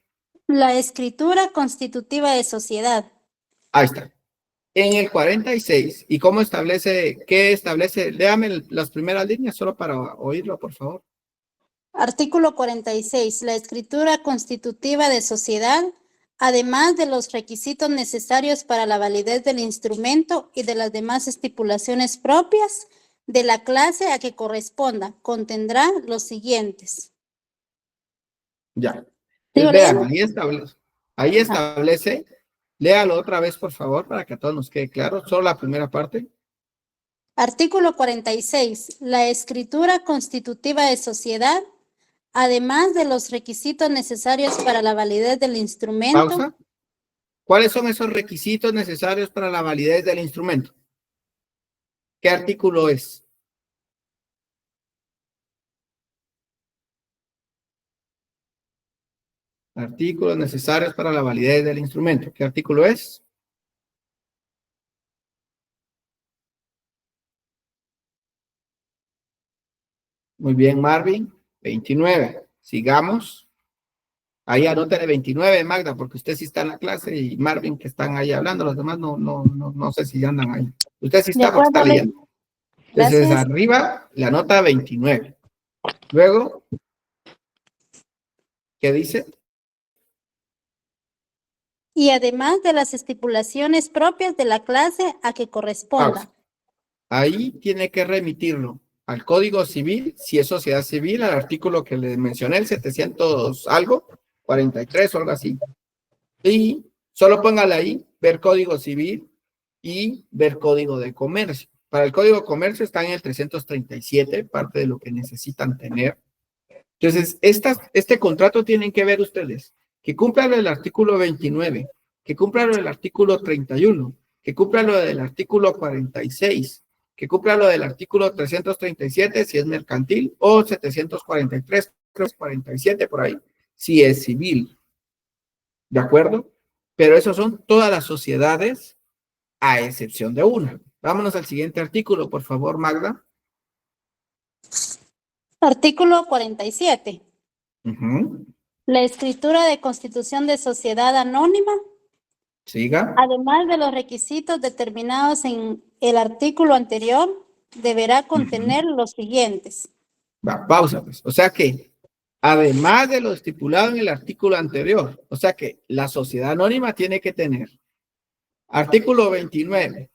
La escritura constitutiva de sociedad. Ahí está. En el 46, ¿y cómo establece? ¿Qué establece? Léame las primeras líneas solo para oírlo, por favor. Artículo 46. La escritura constitutiva de sociedad, además de los requisitos necesarios para la validez del instrumento y de las demás estipulaciones propias de la clase a que corresponda, contendrá los siguientes. Ya. ¿Sigo Vean, leyendo? ahí establece, léalo otra vez, por favor, para que a todos nos quede claro, solo la primera parte. Artículo 46. La escritura constitutiva de sociedad, además de los requisitos necesarios para la validez del instrumento. Pausa. ¿Cuáles son esos requisitos necesarios para la validez del instrumento? ¿Qué artículo es? Artículos necesarios para la validez del instrumento. ¿Qué artículo es? Muy bien, Marvin. 29. Sigamos. Ahí anótale 29, Magda, porque usted sí está en la clase y Marvin que están ahí hablando, los demás no sé si andan ahí. Usted sí De está porque está acuerdo, leyendo. Entonces, gracias. arriba la nota 29. Luego, ¿qué dice? Y además de las estipulaciones propias de la clase a que corresponda. Pausa. Ahí tiene que remitirlo al Código Civil, si es sociedad civil, al artículo que les mencioné, el 700 algo, 43 o algo así. Y solo póngale ahí, ver Código Civil y ver Código de Comercio. Para el Código de Comercio está en el 337, parte de lo que necesitan tener. Entonces, este contrato tienen que ver ustedes, que cumpla lo del artículo 29, que cumpla lo del artículo 31, que cumpla lo del artículo 46, que cumpla lo del artículo 337 si es mercantil o 743, 47 por ahí, si es civil. ¿De acuerdo? Pero esos son todas las sociedades a excepción de una. Vámonos al siguiente artículo, por favor, Magda. Artículo 47. Uh-huh. La escritura de constitución de sociedad anónima, Siga. además de los requisitos determinados en el artículo anterior, deberá contener los siguientes. Va, pausa, pues. O sea que, además de lo estipulado en el artículo anterior, o sea que la sociedad anónima tiene que tener artículo 29,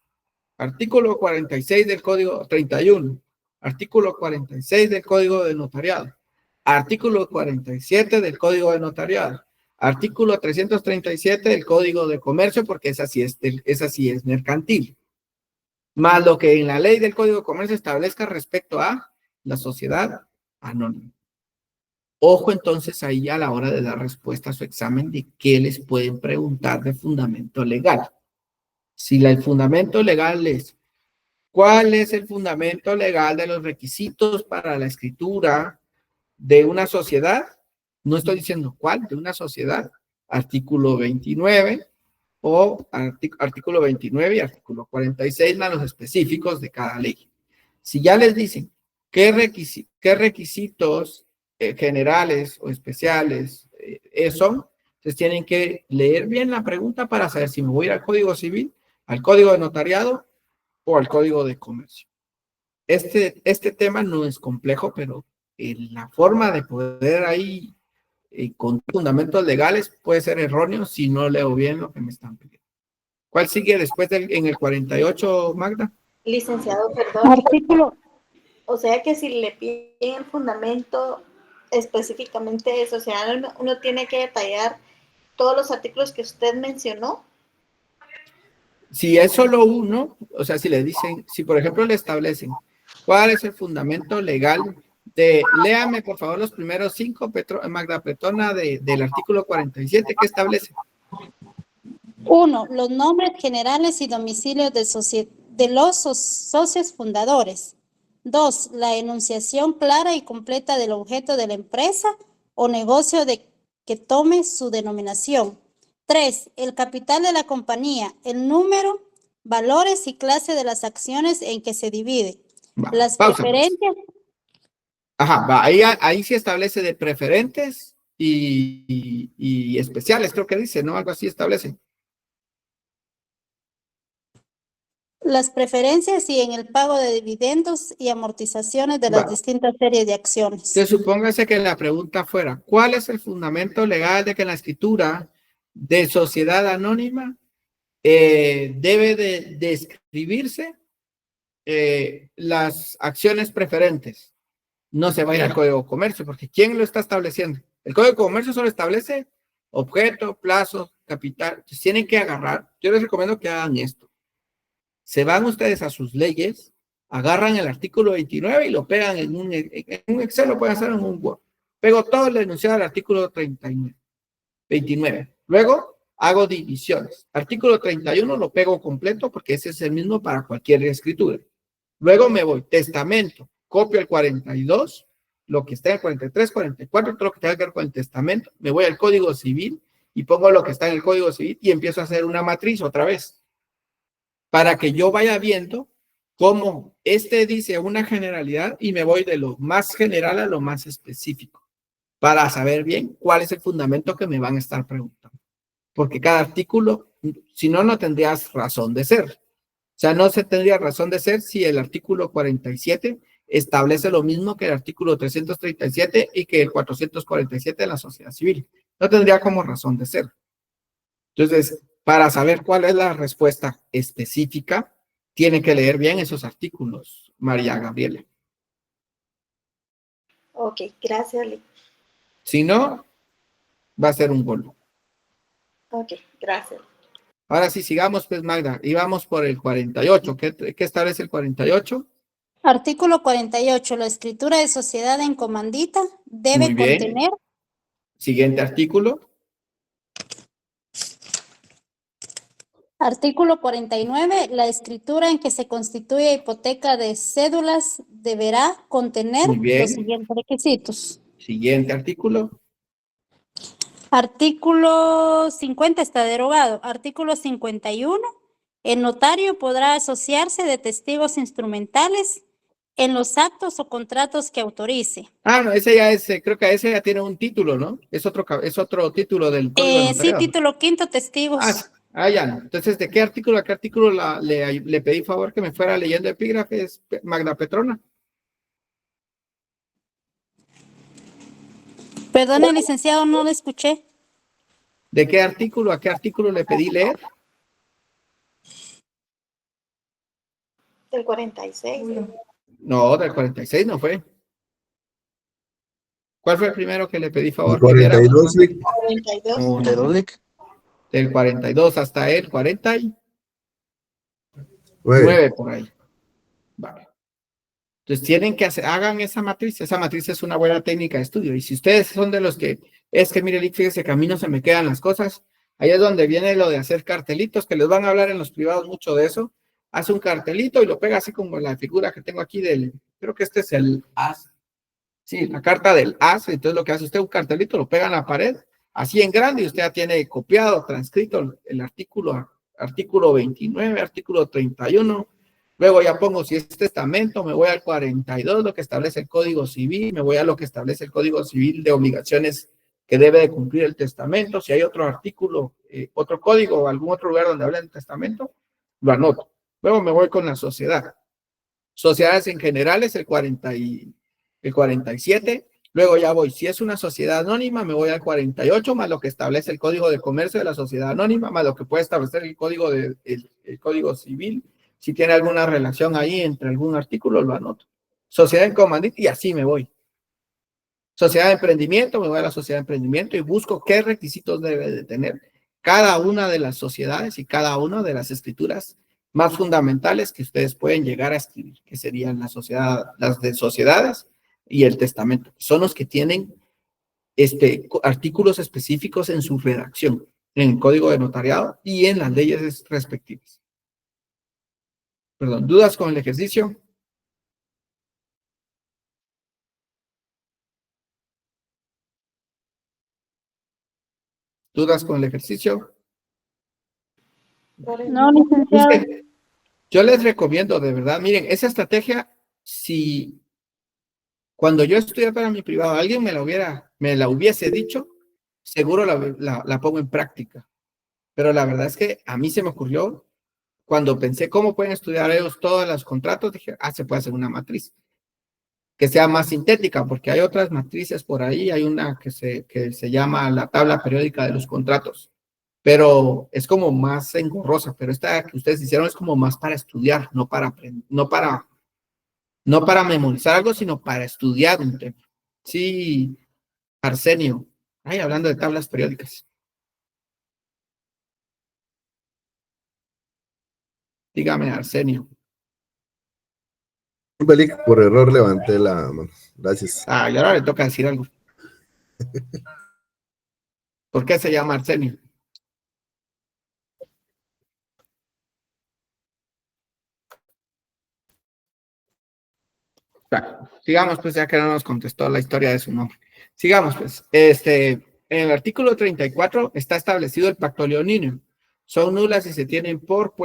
artículo 46 del Código 31, artículo 46 del Código de Notariado, artículo 47 del Código de Notariado, artículo 337 del Código de Comercio, porque esa sí es mercantil, más lo que en la ley del Código de Comercio establezca respecto a la sociedad anónima. Ojo entonces ahí a la hora de dar respuesta a su examen de qué les pueden preguntar de fundamento legal. Si el fundamento legal es, ¿cuál es el fundamento legal de los requisitos para la escritura de una sociedad? No estoy diciendo cuál, de una sociedad. Artículo 29 o artículo 29 y artículo 46 más los específicos de cada ley. Si ya les dicen qué requisitos generales o especiales son, entonces tienen que leer bien la pregunta para saber si me voy a ir al Código Civil, al Código de Notariado o al Código de Comercio. Este tema no es complejo, pero la forma de poder ahí con fundamentos legales puede ser erróneo si no leo bien lo que me están pidiendo. ¿Cuál sigue después en el 48, Magda? Licenciado, perdón. Artículo. O sea que si le piden el fundamento específicamente de sociedad, uno tiene que detallar todos los artículos que usted mencionó. Si es solo uno, o sea, si le dicen, si por ejemplo le establecen, ¿cuál es el fundamento legal de, léame por favor los primeros 5, Magda Pretona, del artículo 47, ¿qué establece? 1. Los nombres generales y domicilios de los socios fundadores. 2. La enunciación clara y completa del objeto de la empresa o negocio que tome su denominación. 3. El capital de la compañía, el número, valores y clase de las acciones en que se divide. Las Pausa, preferencias. Pues. Ajá, va, ahí sí establece de preferentes y especiales, creo que dice, ¿no? Algo así establece. las preferencias y en el pago de dividendos y amortizaciones de las Va. distintas series de acciones. Entonces, supóngase que la pregunta fuera, ¿cuál es el fundamento legal de que en la escritura de sociedad anónima debe de describirse las acciones preferentes? No se va a ir al Código de Comercio, porque ¿quién lo está estableciendo? El Código de Comercio solo establece objeto, plazo, capital. Entonces, tienen que agarrar, yo les recomiendo que hagan esto. Se van ustedes a sus leyes, agarran el artículo 29 y lo pegan en un Excel, lo pueden hacer en un Word. Pego todo el enunciado del artículo 29. Luego hago divisiones. Artículo 31 lo pego completo porque ese es el mismo para cualquier escritura. Luego me voy, testamento, copio el 42, lo que está en el 43, 44, todo lo que tenga que ver con el testamento. Me voy al Código Civil y pongo lo que está en el Código Civil y empiezo a hacer una matriz otra vez, para que yo vaya viendo cómo este dice una generalidad y me voy de lo más general a lo más específico, para saber bien cuál es el fundamento que me van a estar preguntando. Porque cada artículo, si no, no tendrías razón de ser. O sea, no se tendría razón de ser si el artículo 47 establece lo mismo que el artículo 337 y que el 447 de la sociedad civil. No tendría como razón de ser. Entonces, para saber cuál es la respuesta específica, tiene que leer bien esos artículos, María Gabriela. Ok, gracias, Lick. Si no, va a ser un gol. Ok, gracias. Ahora sí, sigamos, pues, Magda. Y vamos por el 48. ¿Qué establece el 48? Artículo 48. La escritura de sociedad en comandita debe Muy bien. contener. Siguiente artículo. Artículo 49. La escritura en que se constituye hipoteca de cédulas deberá contener Muy bien. los siguientes requisitos. Siguiente artículo. Artículo 50 está derogado. Artículo 51. El notario podrá asociarse de testigos instrumentales en los actos o contratos que autorice. Ah, no, ese ya es, creo que ese ya tiene un título, ¿no? Es otro título del Código de Sí, Notariado. título quinto, testigos. Ya no. Entonces, ¿de qué artículo a qué artículo le pedí favor que me fuera leyendo epígrafes, Magda Petrona? Perdone, licenciado, no lo escuché. ¿De qué artículo a qué artículo le pedí leer? Del 46. No, del 46 no fue. ¿Cuál fue el primero que le pedí favor? El 42, Lick. 42. ¿De dónde? Del 42 hasta el 49 Güey, por ahí. Vale. Entonces tienen que hagan esa matriz es una buena técnica de estudio. Y si ustedes son de los que, es que mire, fíjese que a mí no se me quedan las cosas, ahí es donde viene lo de hacer cartelitos, que les van a hablar en los privados mucho de eso. Hace un cartelito y lo pega así como la figura que tengo aquí creo que este es el as. Sí, la carta del as. Entonces lo que hace usted, un cartelito, lo pega en la pared, así en grande, y usted ya tiene copiado, transcrito el artículo 29, artículo 31. Luego ya pongo, si es testamento, me voy al 42, lo que establece el Código Civil, me voy a lo que establece el Código Civil de obligaciones que debe de cumplir el testamento. Si hay otro artículo, otro código o algún otro lugar donde habla del testamento, lo anoto. Luego me voy con la sociedad. Sociedades en general es el 47. Luego ya voy, si es una sociedad anónima, me voy al 48, más lo que establece el Código de Comercio de la sociedad anónima, más lo que puede establecer el Código Civil. Si tiene alguna relación ahí entre algún artículo, lo anoto. Sociedad en comandita y así me voy. Sociedad de emprendimiento, me voy a la sociedad de emprendimiento y busco qué requisitos debe de tener cada una de las sociedades y cada una de las escrituras más fundamentales que ustedes pueden llegar a escribir, que serían las de sociedades y el testamento. Son los que tienen artículos específicos en su redacción, en el Código de Notariado y en las leyes respectivas. Perdón, ¿dudas con el ejercicio? ¿Dudas con el ejercicio? No, licenciado. Yo les recomiendo, de verdad, miren, esa estrategia, si cuando yo estudié para mi privado, alguien me la hubiese dicho, seguro la pongo en práctica. Pero la verdad es que a mí se me ocurrió cuando pensé cómo pueden estudiar ellos todos los contratos, dije, se puede hacer una matriz que sea más sintética, porque hay otras matrices por ahí, hay una que se llama la tabla periódica de los contratos, pero es como más engorrosa, pero esta que ustedes hicieron es como más para estudiar, no para aprender, no para memorizar algo, sino para estudiar un tema. Sí, Arsenio, hablando de tablas periódicas. Dígame, Arsenio. Por error levanté la mano. Gracias. Y ahora le toca decir algo. ¿Por qué se llama Arsenio? Sigamos, pues, ya que no nos contestó la historia de su nombre. Sigamos, pues. En el artículo 34 está establecido el pacto leonino. Son nulas si se tienen por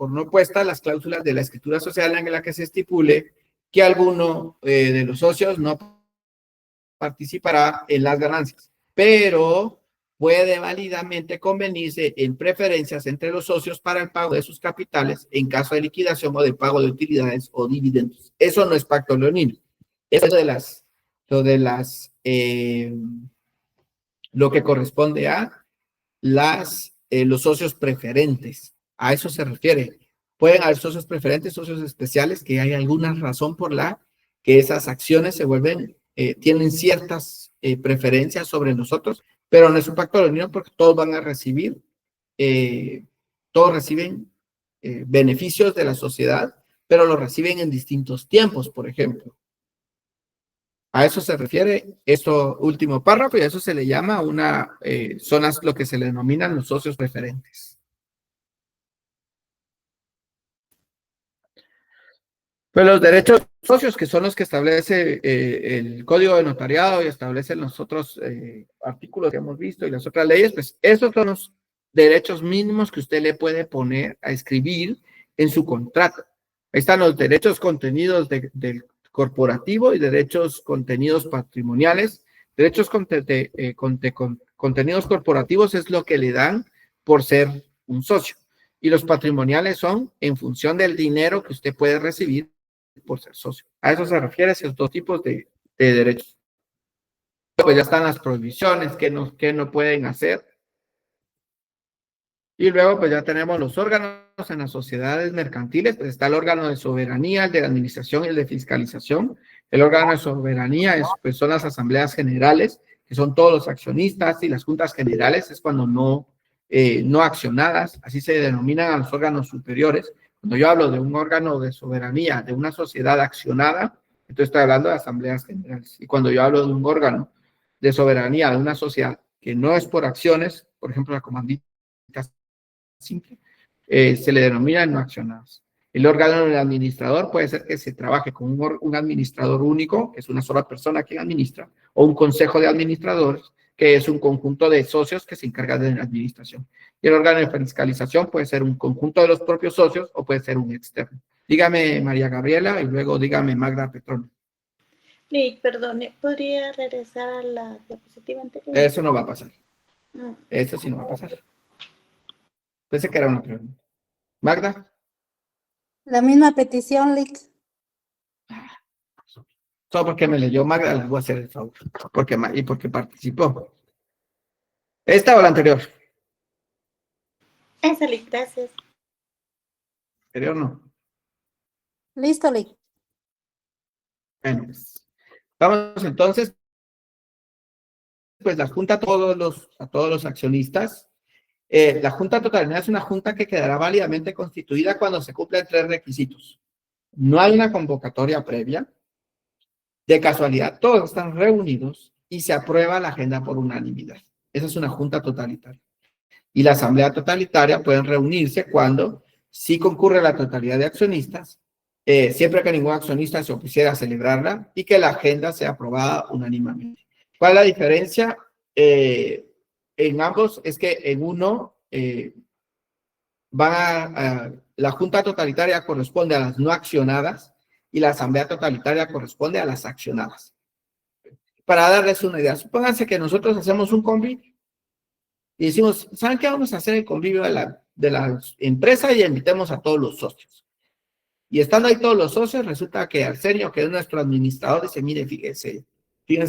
no puestas las cláusulas de la escritura social en la que se estipule que alguno de los socios no participará en las ganancias, pero puede válidamente convenirse en preferencias entre los socios para el pago de sus capitales en caso de liquidación o de pago de utilidades o dividendos. Eso no es pacto leonino. Eso es lo que corresponde a los socios preferentes. A eso se refiere. Pueden haber socios preferentes, socios especiales, que hay alguna razón por la que esas acciones se vuelven, tienen ciertas preferencias sobre nosotros, pero no es un pacto leonino porque todos van a recibir, todos reciben beneficios de la sociedad, pero los reciben en distintos tiempos, por ejemplo. A eso se refiere esto último párrafo y a eso se le llama son lo que se le denominan los socios preferentes. Pues los derechos socios, que son los que establece el Código de Notariado y establecen los otros artículos que hemos visto y las otras leyes, pues esos son los derechos mínimos que usted le puede poner a escribir en su contrato. Ahí están los derechos contenidos del corporativo y derechos contenidos patrimoniales. Derechos contenidos corporativos es lo que le dan por ser un socio. Y los patrimoniales son en función del dinero que usted puede recibir por ser socio. A eso se refiere esos dos tipos de derechos. Pues ya están las prohibiciones, qué no pueden hacer. Y luego pues ya tenemos los órganos en las sociedades mercantiles, pues está el órgano de soberanía, el de administración y el de fiscalización. El órgano de soberanía pues son las asambleas generales, que son todos los accionistas, y las juntas generales es cuando no accionadas, así se denominan a los órganos superiores. Cuando yo hablo de un órgano de soberanía de una sociedad accionada, entonces estoy hablando de asambleas generales. Y cuando yo hablo de un órgano de soberanía de una sociedad que no es por acciones, por ejemplo la comandita simple, se le denomina no accionadas. El órgano del administrador puede ser que se trabaje con un administrador único, que es una sola persona quien administra, o un consejo de administradores, que es un conjunto de socios que se encargan de la administración. Y el órgano de fiscalización puede ser un conjunto de los propios socios o puede ser un externo. Dígame, María Gabriela, y luego dígame, Magda Petrón. Sí, perdone, ¿podría regresar a la diapositiva anterior? Eso no va a pasar. Eso sí no va a pasar. Pensé que era una pregunta. Magda. La misma petición, Lick. Solo porque me leyó Magda, les voy a hacer el favor. Porque participó. ¿Esta o la anterior? Esa, Lick, gracias. ¿Anterior no? Listo, Lick. Bueno, pues, vamos entonces. Pues la junta a todos los accionistas. La junta totalidad es una junta que quedará válidamente constituida cuando se cumplen 3 requisitos. No hay una convocatoria previa. De casualidad, todos están reunidos y se aprueba la agenda por unanimidad. Esa es una junta totalitaria. Y la asamblea totalitaria pueden reunirse cuando sí concurre la totalidad de accionistas, siempre que ningún accionista se opusiera a celebrarla y que la agenda sea aprobada unánimemente. ¿Cuál es la diferencia? En ambos es que en uno la junta totalitaria corresponde a las no accionadas y la asamblea totalitaria corresponde a las accionadas. Para darles una idea, supónganse que nosotros hacemos un convivio y decimos, ¿saben qué vamos a hacer el convivio de la empresa y invitemos a todos los socios. Y estando ahí todos los socios, resulta que Arsenio, que es nuestro administrador, dice, mire, fíjense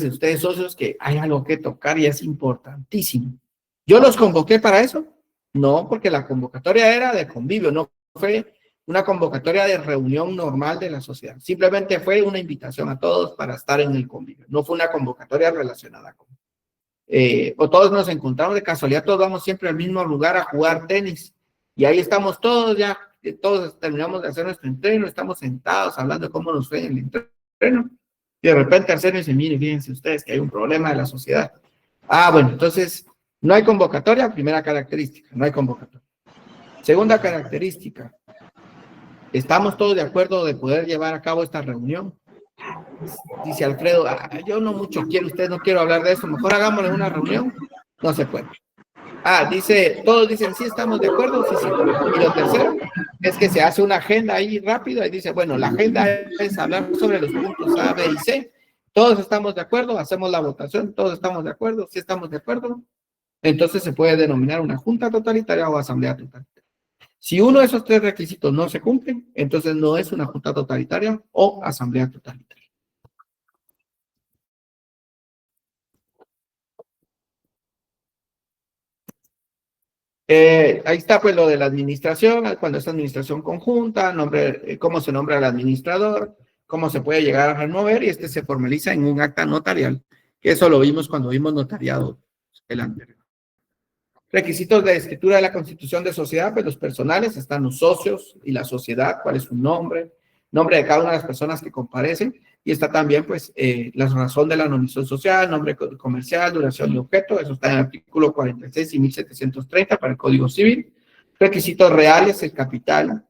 ustedes socios que hay algo que tocar y es importantísimo. ¿Yo los convoqué para eso? No, porque la convocatoria era de convivio, no fue una convocatoria de reunión normal de la sociedad. Simplemente fue una invitación a todos para estar en el convivio. No fue una convocatoria relacionada con... o todos nos encontramos de casualidad, todos vamos siempre al mismo lugar a jugar tenis. Y ahí estamos todos ya, todos terminamos de hacer nuestro entreno, estamos sentados hablando de cómo nos fue en el entreno. Y de repente Arsenio dice, mire, fíjense ustedes que hay un problema de la sociedad. Ah, bueno, entonces, no hay convocatoria, primera característica, no hay convocatoria. Segunda característica, ¿estamos todos de acuerdo de poder llevar a cabo esta reunión? Dice Alfredo, yo no mucho quiero, ustedes no quiero hablar de eso, mejor hagámosle una reunión. No se puede. Todos dicen, sí, estamos de acuerdo, sí, sí. Y lo tercero es que se hace una agenda ahí rápido y dice, bueno, la agenda es hablar sobre los puntos A, B y C. Todos estamos de acuerdo, hacemos la votación, todos estamos de acuerdo, sí estamos de acuerdo. Entonces se puede denominar una junta totalitaria o asamblea totalitaria. Si uno de esos tres requisitos no se cumplen, entonces no es una junta totalitaria o asamblea totalitaria. Ahí está pues lo de la administración, cuando es administración conjunta, cómo se nombra el administrador, cómo se puede llegar a remover y se formaliza en un acta notarial, que eso lo vimos cuando vimos notariado el anterior. Requisitos de escritura de la constitución de sociedad, pues los personales, están los socios y la sociedad, cuál es su nombre de cada una de las personas que comparecen, y está también pues la razón de la nominación social, nombre comercial, duración y objeto, eso está en el artículo 46 y 1730 para el Código Civil. Requisitos reales, el capital,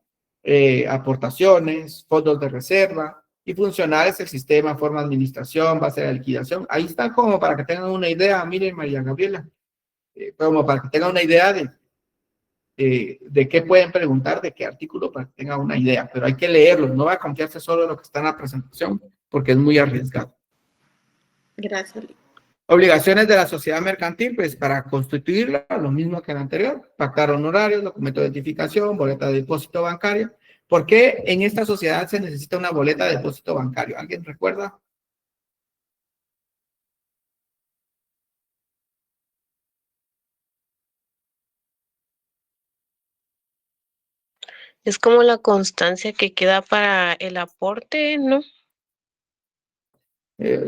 aportaciones, fondos de reserva, y funcionales, el sistema, forma de administración, base de liquidación. Ahí está como para que tengan una idea, miren María Gabriela, como para que tengan una idea de qué pueden preguntar, de qué artículo, para que tengan una idea, pero hay que leerlo, no va a confiarse solo en lo que está en la presentación, porque es muy arriesgado. Gracias. Obligaciones de la sociedad mercantil, pues para constituirla, lo mismo que el anterior, pactar honorarios, documento de identificación, boleta de depósito bancario. ¿Por qué en esta sociedad se necesita una boleta de depósito bancario? ¿Alguien recuerda? Es como la constancia que queda para el aporte, ¿no?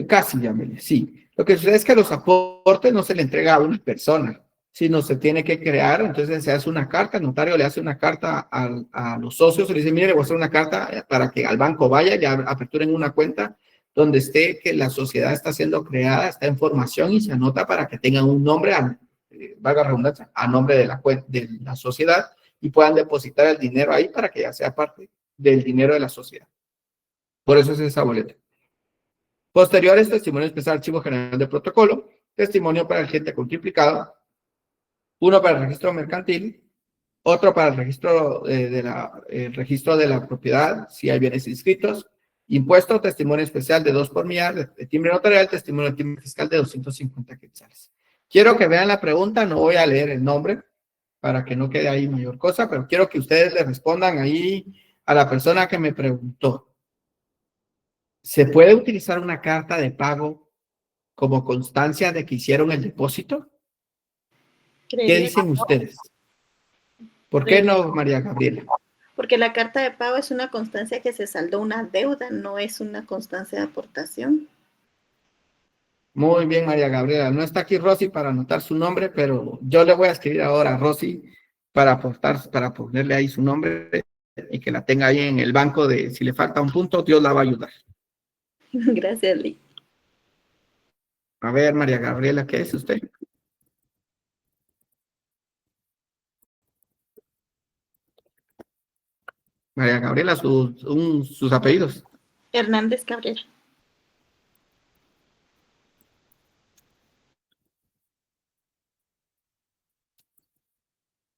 Casi, Yamile, sí. Lo que sucede es que los aportes no se le entrega a una persona, sino se tiene que crear, entonces se hace una carta, el notario le hace una carta a los socios, y le dice, mire, le voy a hacer una carta para que al banco vaya y aperturen una cuenta donde esté que la sociedad está siendo creada, está en formación y se anota para que tengan un nombre, valga la redundancia, a nombre de la sociedad y puedan depositar el dinero ahí para que ya sea parte del dinero de la sociedad. Por eso es esa boleta. Posteriores, testimonio especial, archivo general de protocolo, testimonio para el agente multiplicado, uno para el registro mercantil, otro para el registro registro de la propiedad, si hay bienes inscritos, impuesto, testimonio especial de 2 por millar, de timbre notarial, testimonio de timbre fiscal de 250 quetzales. Quiero que vean la pregunta, no voy a leer el nombre para que no quede ahí mayor cosa, pero quiero que ustedes le respondan ahí a la persona que me preguntó. ¿Se puede utilizar una carta de pago como constancia de que hicieron el depósito? ¿Qué dicen ustedes? ¿Por qué no, María Gabriela? Porque la carta de pago es una constancia que se saldó una deuda, no es una constancia de aportación. Muy bien, María Gabriela. No está aquí Rosy para anotar su nombre, pero yo le voy a escribir ahora a Rosy para ponerle ahí su nombre y que la tenga ahí en el banco de si le falta un punto, Dios la va a ayudar. Gracias, Lee. A ver, María Gabriela, ¿qué es usted? María Gabriela, sus apellidos. Hernández Cabrera.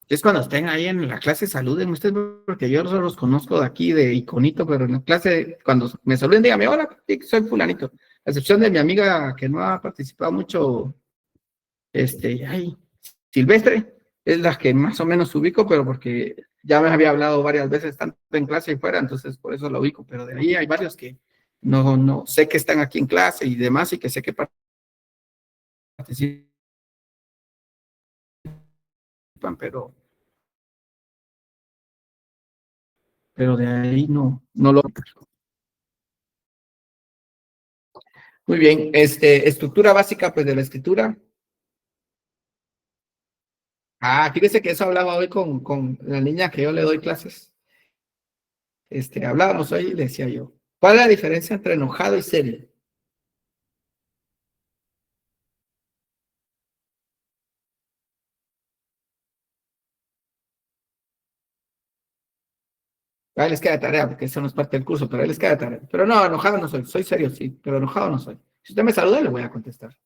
Es cuando estén ahí en la clase, saluden ustedes, porque yo solo los conozco de aquí, de iconito, pero en la clase, cuando me saluden, dígame, hola, soy fulanito. A excepción de mi amiga que no ha participado mucho, Silvestre, es la que más o menos ubico, pero porque ya me había hablado varias veces, tanto en clase y fuera, entonces por eso la ubico, pero de ahí hay varios que no sé que están aquí en clase y demás, y que sé que participan, pero de ahí no lo... Muy bien, estructura básica pues de la escritura. Fíjese que eso hablaba hoy con la niña que yo le doy clases. Hablábamos hoy y le decía yo, ¿cuál es la diferencia entre enojado y serio? Ahí les queda tarea, porque eso no es parte del curso, pero ahí les queda tarea. Pero no, enojado no soy serio, sí, pero enojado no soy. Si usted me saluda, le voy a contestar.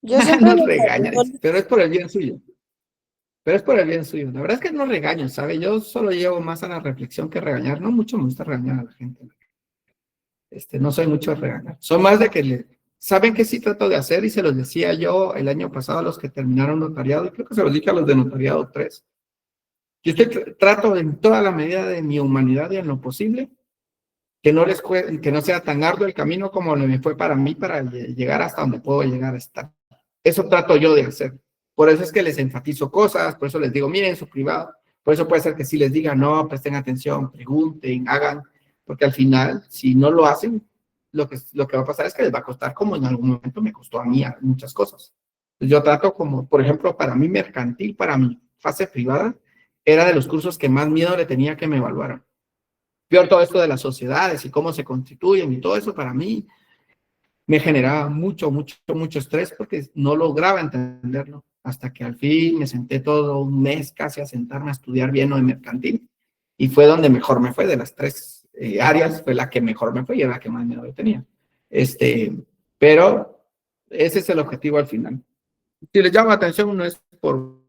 Yo siempre No lo regaña, saludo. pero es por el bien suyo. Pero es por el bien suyo. La verdad es que no regaño, ¿sabe? Yo solo llevo más a la reflexión que regañar. No mucho me gusta regañar a la gente. No soy mucho de regañar. Soy más de que ¿saben qué sí trato de hacer? Y se los decía yo el año pasado a los que terminaron notariado, y creo que se los dije a los de notariado 3. Yo trato en toda la medida de mi humanidad y en lo posible que no sea tan arduo el camino como me fue para mí para llegar hasta donde puedo llegar a estar. Eso trato yo de hacer. Por eso es que les enfatizo cosas, por eso les digo, miren su privado. Por eso puede ser que sí les diga, no, presten atención, pregunten, hagan, porque al final, si no lo hacen, lo que va a pasar es que les va a costar, como en algún momento me costó a mí muchas cosas. Yo trato como, por ejemplo, para mí mercantil, para mi fase privada, era de los cursos que más miedo le tenía que me evaluaran. Peor todo esto de las sociedades y cómo se constituyen y todo eso para mí me generaba mucho estrés porque no lograba entenderlo hasta que al fin me senté todo un mes casi a sentarme a estudiar bien lo de mercantil y fue donde mejor me fue de las 3 áreas, fue la que mejor me fue y era la que más miedo tenía. Pero ese es el objetivo al final. Si les llama la atención no es por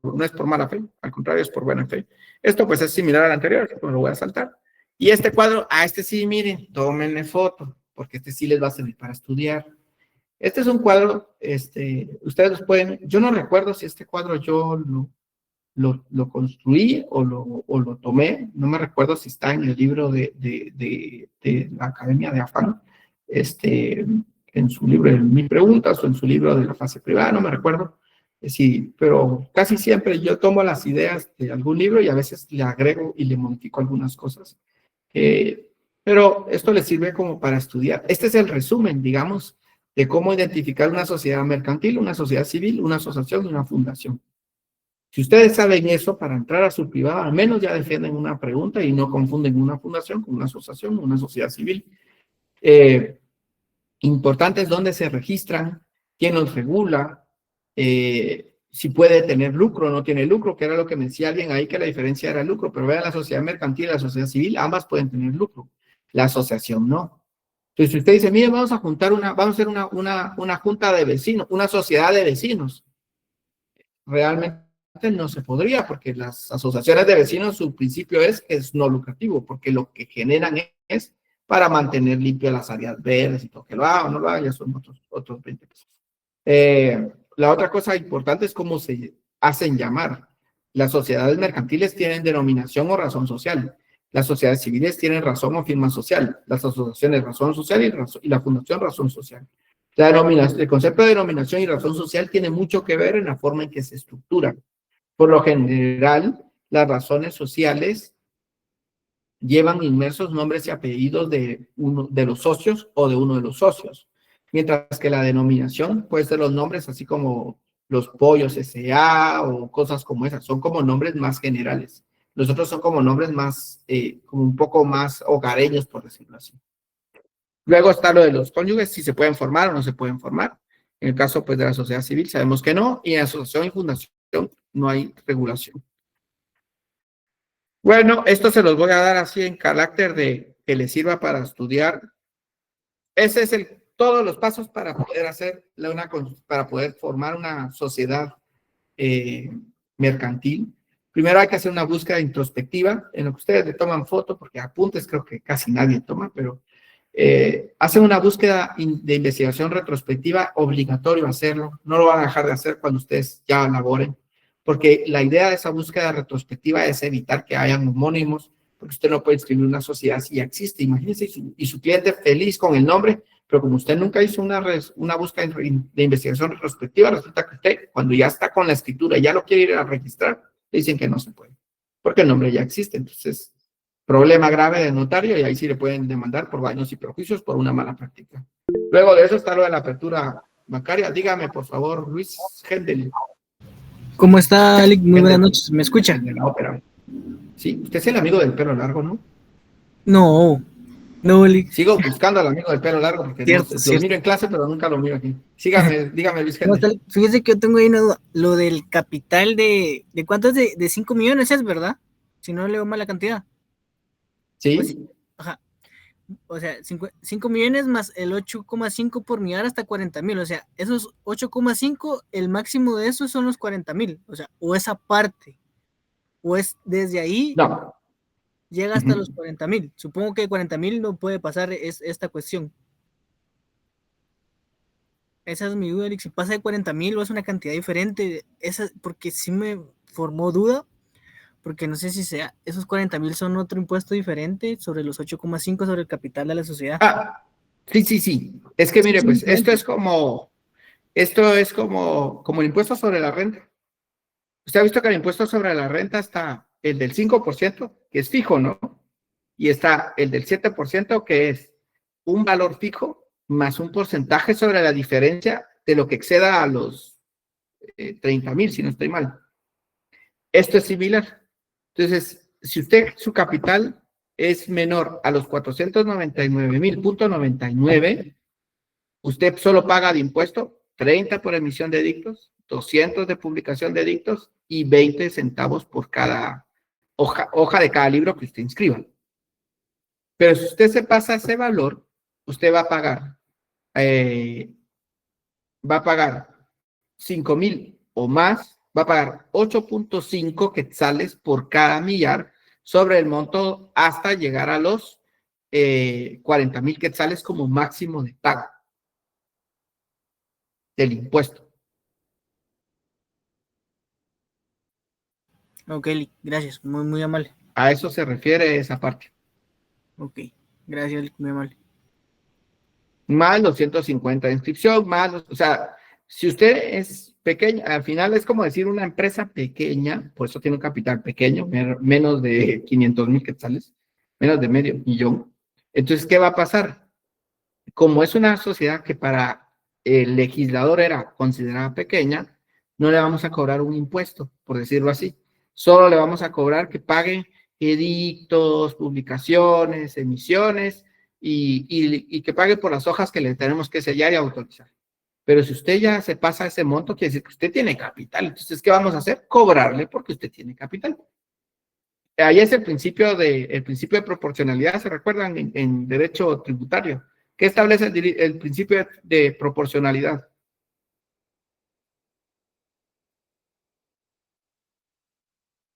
mala fe, al contrario es por buena fe. Esto pues es similar al anterior, pues lo voy a saltar. Y este cuadro, este sí, miren, tómenle foto, porque este sí les va a servir para estudiar. Este es un cuadro, ustedes los pueden, yo no recuerdo si este cuadro yo lo construí o lo tomé, no me recuerdo si está en el libro de la Academia de Afán, en su libro de 1000 preguntas o en su libro de la fase privada, no me recuerdo. Sí, pero casi siempre yo tomo las ideas de algún libro y a veces le agrego y le modifico algunas cosas. Pero esto les sirve como para estudiar. Este es el resumen, digamos, de cómo identificar una sociedad mercantil, una sociedad civil, una asociación y una fundación. Si ustedes saben eso, para entrar a su privado, al menos ya defienden una pregunta y no confunden una fundación con una asociación o una sociedad civil. Importante es dónde se registran, quién los regula, si puede tener lucro o no tiene lucro, que era lo que me decía alguien ahí, que la diferencia era el lucro, pero vean la sociedad mercantil y la sociedad civil, ambas pueden tener lucro, la asociación no. Entonces, si usted dice, mire, vamos a hacer una junta de vecinos, una sociedad de vecinos, realmente no se podría, porque las asociaciones de vecinos, su principio es no lucrativo, porque lo que generan es para mantener limpias las áreas verdes y todo, que lo haga o no lo haga, ya son otros 20 pesos. La otra cosa importante es cómo se hacen llamar. Las sociedades mercantiles tienen denominación o razón social. Las sociedades civiles tienen razón o firma social. Las asociaciones razón social y la fundación razón social. El concepto de denominación y razón social tiene mucho que ver en la forma en que se estructuran. Por lo general, las razones sociales llevan inmersos nombres y apellidos de uno de los socios o de uno de los socios, mientras que la denominación puede ser los nombres así como los pollos S.A. o cosas como esas, son como nombres más generales. Los otros son como nombres más, como un poco más hogareños, por decirlo así. Luego está lo de los cónyuges, si se pueden formar o no se pueden formar. En el caso pues de la sociedad civil sabemos que no, y en asociación y fundación no hay regulación. Bueno, esto se los voy a dar así en carácter de que les sirva para estudiar. Ese es todos los pasos para poder para poder formar una sociedad mercantil. Primero hay que hacer una búsqueda introspectiva, en lo que ustedes le toman foto, porque apuntes creo que casi nadie toma, pero hacen una búsqueda de investigación retrospectiva, obligatorio hacerlo, no lo van a dejar de hacer cuando ustedes ya laboren, porque la idea de esa búsqueda retrospectiva es evitar que hayan homónimos, porque usted no puede inscribir una sociedad si ya existe. Imagínese, y su cliente feliz con el nombre, pero como usted nunca hizo una búsqueda de investigación retrospectiva, resulta que usted, cuando ya está con la escritura y ya lo quiere ir a registrar, le dicen que no se puede, porque el nombre ya existe. Entonces, problema grave de notario, y ahí sí le pueden demandar por daños y perjuicios por una mala práctica. Luego de eso está lo de la apertura bancaria. Dígame, por favor, Luis Hendel. ¿Cómo está, Alec? Muy buenas noches. ¿Me escucha? De la ópera. Sí, usted es el amigo del pelo largo, ¿no? No, Alec. Sigo buscando al amigo del pelo largo porque Cierto. lo miro en clase, pero nunca lo miro aquí. Sígame, dígame, Luis ¿Cómo está, Hendel. Alec? Fíjese que yo tengo ahí una duda. Lo del capital ¿de cuánto es? De 5 millones es, ¿verdad? Si no leo mal la cantidad. Sí. Pues, ajá. O sea, 5 millones más el 8,5 por millar hasta 40,000. O sea, esos 8,5, el máximo de eso son los 40,000. O sea, o esa parte. O es desde ahí. No. Llega hasta los 40,000. Supongo que 40,000 no puede pasar esta cuestión. Esa es mi duda, Eric. Si pasa de 40,000 o es una cantidad diferente, porque sí me formó duda, porque no sé si esos 40,000 son otro impuesto diferente sobre los 8,5 sobre el capital de la sociedad. Sí. Es que mire, pues esto es como el impuesto sobre la renta. Usted ha visto que el impuesto sobre la renta está el del 5%, que es fijo, ¿no? Y está el del 7%, que es un valor fijo más un porcentaje sobre la diferencia de lo que exceda a los 30,000, si no estoy mal. Esto es similar. Entonces, si su capital es menor a los 499,000.99, usted solo paga de impuesto 30 por emisión de edictos, 200 de publicación de edictos y 20 centavos por cada hoja de cada libro que usted inscriba. Pero si usted se pasa ese valor, usted va a pagar 5,000 o más, va a pagar 8.5 quetzales por cada millar sobre el monto hasta llegar a los 40,000 quetzales como máximo de pago del impuesto. Ok, gracias, muy amable. A eso se refiere esa parte. Ok, gracias, muy amable. Más los 150 de inscripción, o sea, si usted es pequeño, al final es como decir una empresa pequeña, por eso tiene un capital pequeño, menos de 500,000 quetzales, menos de medio millón. Entonces, ¿qué va a pasar? Como es una sociedad que para el legislador era considerada pequeña, no le vamos a cobrar un impuesto, por decirlo así. Solo le vamos a cobrar que pague edictos, publicaciones, emisiones y que pague por las hojas que le tenemos que sellar y autorizar. Pero si usted ya se pasa ese monto, quiere decir que usted tiene capital. Entonces, ¿qué vamos a hacer? Cobrarle porque usted tiene capital. Ahí es el principio de proporcionalidad, ¿se recuerdan? En derecho tributario. ¿Qué establece el principio de proporcionalidad?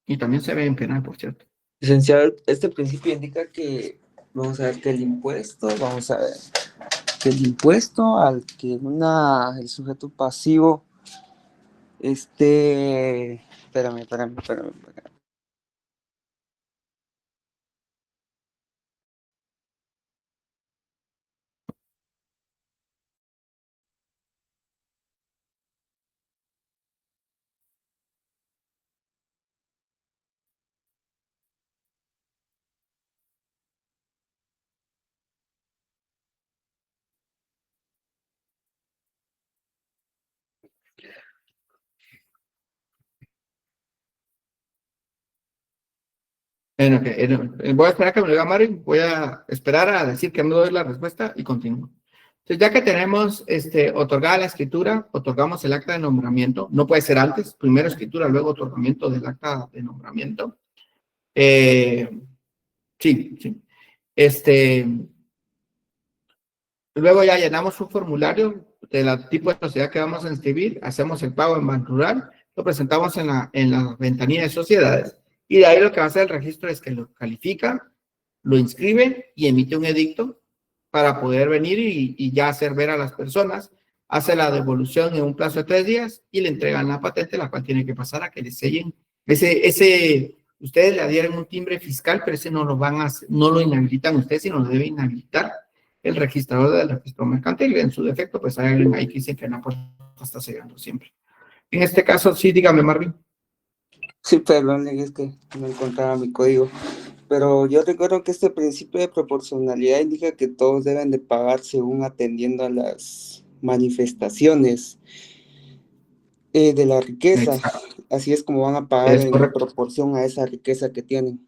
Y también se ve en penal, por cierto. Licenciado, este principio indica que, vamos a ver, que el impuesto al que el sujeto pasivo espérame. Voy a esperar que me lo diga Mario, voy a esperar a decir que no doy la respuesta y continúo. Entonces, ya que tenemos otorgada la escritura, otorgamos el acta de nombramiento. No puede ser antes, primero escritura, luego otorgamiento del acta de nombramiento. Sí. Luego ya llenamos un formulario del tipo de sociedad que vamos a inscribir, hacemos el pago en Banrural, lo presentamos en la ventanilla de sociedades. Y de ahí lo que va a hacer el registro es que lo califica, lo inscribe y emite un edicto para poder venir y ya hacer ver a las personas hace la devolución en un plazo de 3 días y le entregan la patente, la cual tiene que pasar a que le sellen. Ustedes le adhieren un timbre fiscal, pero ese no lo inhabilitan ustedes, sino lo debe inhabilitar el registrador del registro mercantil. En su defecto, pues hay alguien ahí que dice que la puerta está sellando siempre. En este caso, sí, dígame, Marvin. Sí, perdón, es que no encontraba mi código. Pero yo recuerdo que este principio de proporcionalidad indica que todos deben de pagar según atendiendo a las manifestaciones de la riqueza. Exacto. Así es como van a pagar Es en correcto. proporción a esa riqueza que tienen.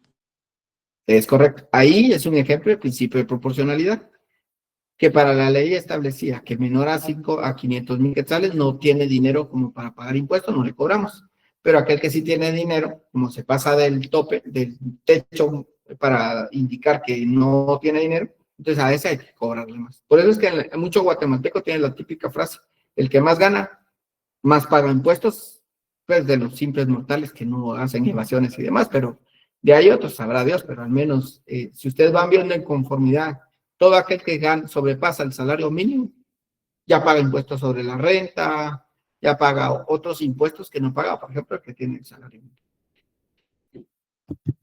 Es correcto. Ahí es un ejemplo del principio de proporcionalidad, que para la ley establecía que menor a 500,000 quetzales no tiene dinero como para pagar impuestos, no le cobramos. Pero aquel que sí tiene dinero, como se pasa del tope, del techo para indicar que no tiene dinero, entonces a ese hay que cobrarle más. Por eso es que mucho guatemalteco tiene la típica frase, el que más gana, más paga impuestos, pues de los simples mortales que no hacen evasiones y demás, pero de ahí otros sabrá Dios, pero al menos si ustedes van viendo en conformidad, todo aquel que sobrepasa el salario mínimo, ya paga impuestos sobre la renta, ya paga otros impuestos que no paga, por ejemplo, el que tiene el salario mínimo.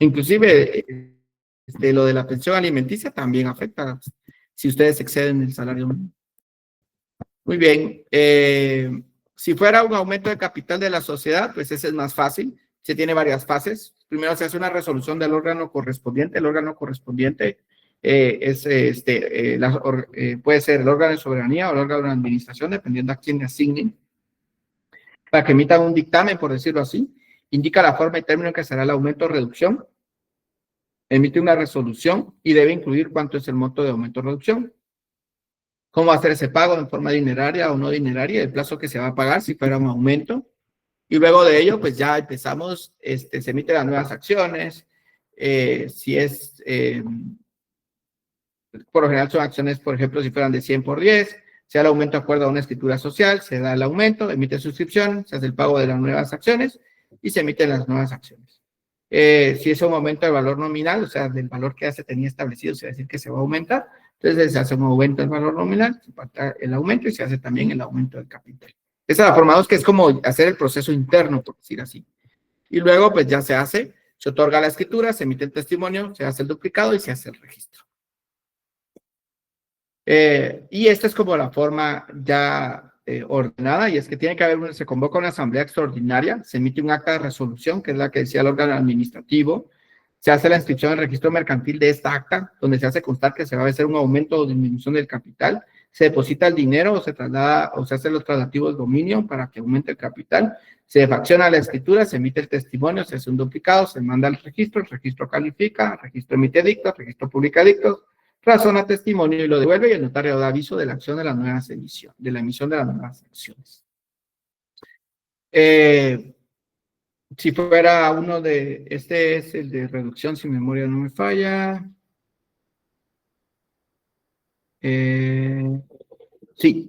Inclusive, lo de la pensión alimenticia también afecta si ustedes exceden el salario mínimo. Muy bien. Si fuera un aumento de capital de la sociedad, pues ese es más fácil. Se tiene varias fases. Primero se hace una resolución del órgano correspondiente. El órgano correspondiente puede ser el órgano de soberanía o el órgano de administración, dependiendo a quién le asignen, para que emitan un dictamen, por decirlo así. Indica la forma y término en que será el aumento o reducción. Emite una resolución y debe incluir cuánto es el monto de aumento o reducción. ¿Cómo va a ser ese pago? ¿En forma dineraria o no dineraria? El plazo que se va a pagar si fuera un aumento. Y luego de ello, pues ya empezamos, se emiten las nuevas acciones. Por lo general son acciones, por ejemplo, si fueran de 100 por 10, se da el aumento de acuerdo a una escritura social, se da el aumento, emite suscripción, se hace el pago de las nuevas acciones y se emiten las nuevas acciones. Si es un aumento de valor nominal, o sea, del valor que ya se tenía establecido, se va a decir que se va a aumentar, entonces se hace un aumento del valor nominal, se pacta el aumento y se hace también el aumento del capital. Esa es la forma 2, que es como hacer el proceso interno, por decir así. Y luego, pues ya se otorga la escritura, se emite el testimonio, se hace el duplicado y se hace el registro. Y esta es como la forma ya ordenada, y es que tiene que haber, se convoca una asamblea extraordinaria, se emite un acta de resolución, que es la que decía el órgano administrativo, se hace la inscripción en el registro mercantil de esta acta, donde se hace constar que se va a hacer un aumento o disminución del capital, se deposita el dinero o se traslada o se hacen los traslativos de dominio para que aumente el capital, se fracciona la escritura, se emite el testimonio, se hace un duplicado, se manda al registro, el registro califica, el registro emite dictos, el registro publica dictos, razona testimonio y lo devuelve, y el notario da aviso de la acción de las nuevas emisiones, de la emisión de las nuevas acciones. Si fuera uno de, este es el de reducción, si mi memoria no me falla. Sí,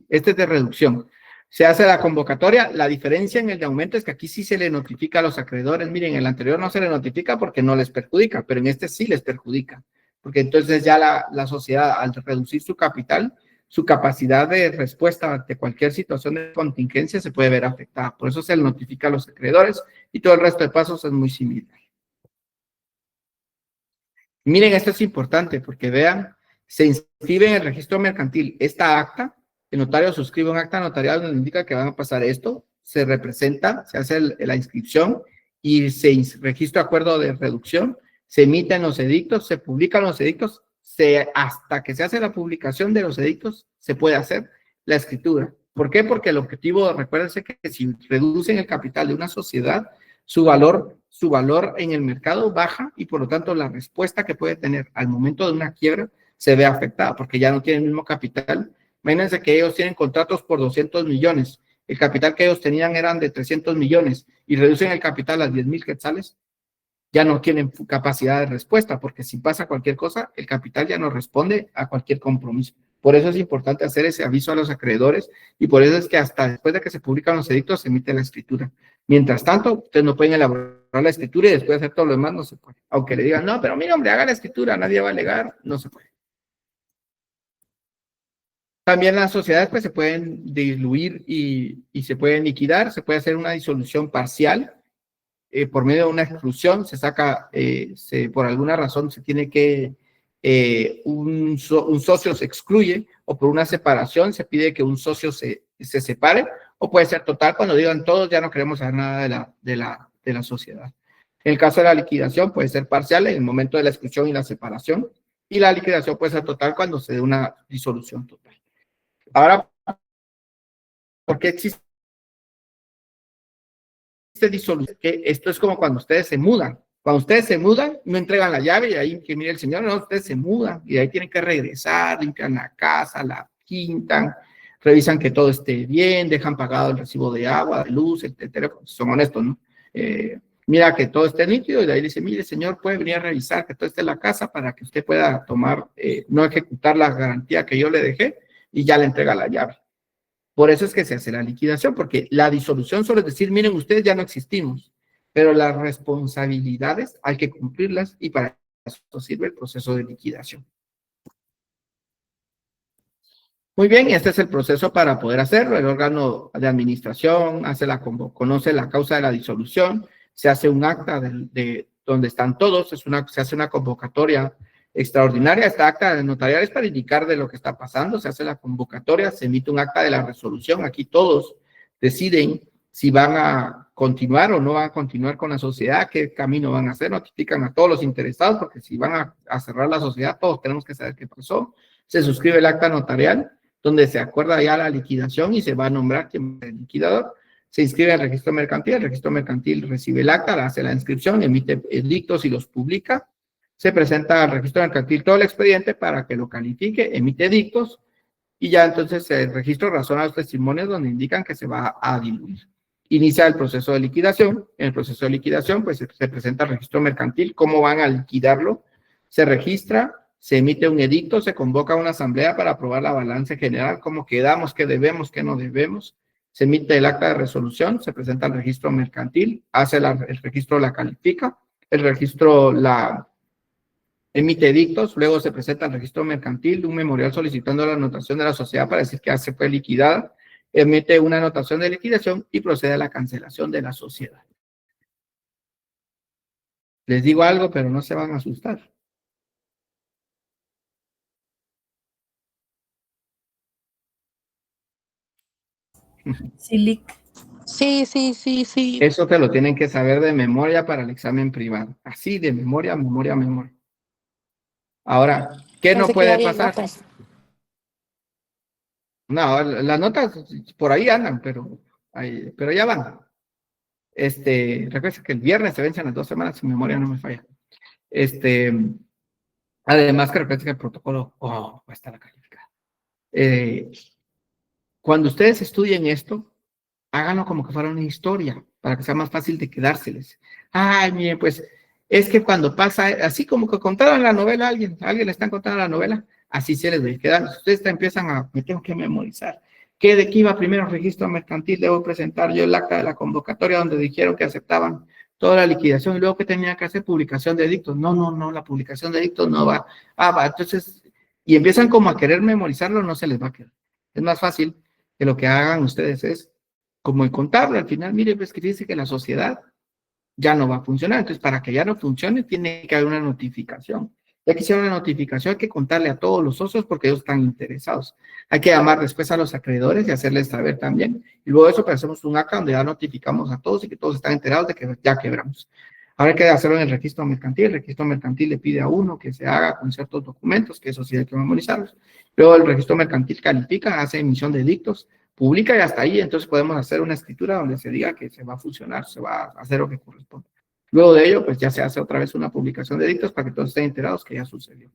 este es de reducción. Se hace la convocatoria. La diferencia en el de aumento es que aquí sí se le notifica a los acreedores. Miren, en el anterior no se le notifica porque no les perjudica, pero en este sí les perjudica. Porque entonces ya la sociedad, al reducir su capital, su capacidad de respuesta ante cualquier situación de contingencia se puede ver afectada. Por eso se le notifica a los acreedores y todo el resto de pasos es muy similar. Miren, esto es importante porque vean, se inscribe en el registro mercantil esta acta, el notario suscribe un acta notarial donde indica que van a pasar esto, se representa, se hace la inscripción y se registra acuerdo de reducción, se emiten los edictos, se publican los edictos, hasta que se hace la publicación de los edictos, se puede hacer la escritura. ¿Por qué? Porque el objetivo, recuérdense que si reducen el capital de una sociedad, su valor en el mercado baja y por lo tanto la respuesta que puede tener al momento de una quiebra se ve afectada porque ya no tienen el mismo capital. Imagínense que ellos tienen contratos por 200 millones, el capital que ellos tenían eran de 300 millones y reducen el capital a 10,000 quetzales, ya no tienen capacidad de respuesta, porque si pasa cualquier cosa, el capital ya no responde a cualquier compromiso. Por eso es importante hacer ese aviso a los acreedores, y por eso es que hasta después de que se publican los edictos, se emite la escritura. Mientras tanto, ustedes no pueden elaborar la escritura y después hacer todo lo demás, no se puede. Aunque le digan, no, pero mira, hombre, haga la escritura, nadie va a alegar, no se puede. También las sociedades pues se pueden diluir y se pueden liquidar, se puede hacer una disolución parcial por medio de una exclusión, se saca, por alguna razón se tiene que, un socio se excluye, o por una separación se pide que un socio se separe, o puede ser total cuando digan todos ya no queremos saber nada de la sociedad. En el caso de la liquidación puede ser parcial en el momento de la exclusión y la separación, y la liquidación puede ser total cuando se dé una disolución total. Ahora, ¿por qué existe disolución? Que esto es como cuando ustedes se mudan. Cuando ustedes se mudan, no entregan la llave y ahí que mire el señor, no, ustedes se mudan y ahí tienen que regresar, limpian la casa, la pintan, revisan que todo esté bien, dejan pagado el recibo de agua, de luz, el teléfono, son honestos, ¿no? Mira que todo esté nítido y de ahí dice, mire señor, puede venir a revisar que todo esté en la casa para que usted pueda tomar, no ejecutar la garantía que yo le dejé y ya le entrega la llave. Por eso es que se hace la liquidación, porque la disolución solo es decir, miren, ustedes ya no existimos, pero las responsabilidades hay que cumplirlas y para eso sirve el proceso de liquidación. Muy bien, este es el proceso para poder hacerlo. El órgano de administración conoce la causa de la disolución, se hace un acta de donde están todos, se hace una convocatoria extraordinaria. Esta acta de notarial es para indicar de lo que está pasando, se hace la convocatoria, se emite un acta de la resolución. Aquí todos deciden si van a continuar o no van a continuar con la sociedad, qué camino van a hacer, notifican a todos los interesados, porque si van a cerrar la sociedad, todos tenemos que saber qué pasó. Se suscribe el acta notarial, donde se acuerda ya la liquidación y se va a nombrar quién es el liquidador. Se inscribe al registro mercantil recibe el acta, hace la inscripción, emite edictos y los publica. Se presenta al registro mercantil todo el expediente para que lo califique, emite edictos y ya entonces el registro razona los testimonios donde indican que se va a diluir. Inicia el proceso de liquidación. En el proceso de liquidación pues se presenta al registro mercantil cómo van a liquidarlo, se registra, se emite un edicto, se convoca a una asamblea para aprobar la balance general, cómo quedamos, qué debemos, qué no debemos. Se emite el acta de resolución, se presenta al registro mercantil, el registro la califica, el registro la emite edictos, luego se presenta al registro mercantil un memorial solicitando la anotación de la sociedad para decir que ya se fue liquidada, emite una anotación de liquidación y procede a la cancelación de la sociedad. Les digo algo, pero no se van a asustar. Sí, Sí. Eso te lo tienen que saber de memoria para el examen privado. Así, de memoria. Ahora, ¿qué no puede pasar? No, las notas por ahí andan, pero ya van. Recuerda que el viernes se vencen las 2 semanas, si mi memoria no me falla. Además que recuerda que el protocolo va a estar calificado. Cuando ustedes estudien esto, háganlo como que fuera una historia, para que sea más fácil de quedárseles. Ay, miren, pues, es que cuando pasa, así como que contaron la novela a alguien le están contando la novela, así se les va a quedar. Ustedes me tengo que memorizar. ¿De qué iba primero el registro mercantil? Debo presentar yo el acta de la convocatoria donde dijeron que aceptaban toda la liquidación y luego que tenía que hacer publicación de edictos. No, la publicación de edictos no va. Va, entonces, y empiezan como a querer memorizarlo, no se les va a quedar. Es más fácil que lo que hagan ustedes es como el contable, al final, mire, pues que dice que la sociedad ya no va a funcionar. Entonces, para que ya no funcione, tiene que haber una notificación. Ya que hicieron una notificación, hay que contarle a todos los socios porque ellos están interesados. Hay que llamar después a los acreedores y hacerles saber también. Y luego de eso, pues, hacemos un acta donde ya notificamos a todos y que todos están enterados de que ya quebramos. Ahora hay que hacerlo en el registro mercantil. El registro mercantil le pide a uno que se haga con ciertos documentos, que eso sí hay que memorizarlos. Luego el registro mercantil califica, hace emisión de edictos, publica y hasta ahí, entonces podemos hacer una escritura donde se diga que se va a funcionar, se va a hacer lo que corresponde. Luego de ello, pues ya se hace otra vez una publicación de edictos para que todos estén enterados que ya sucedió.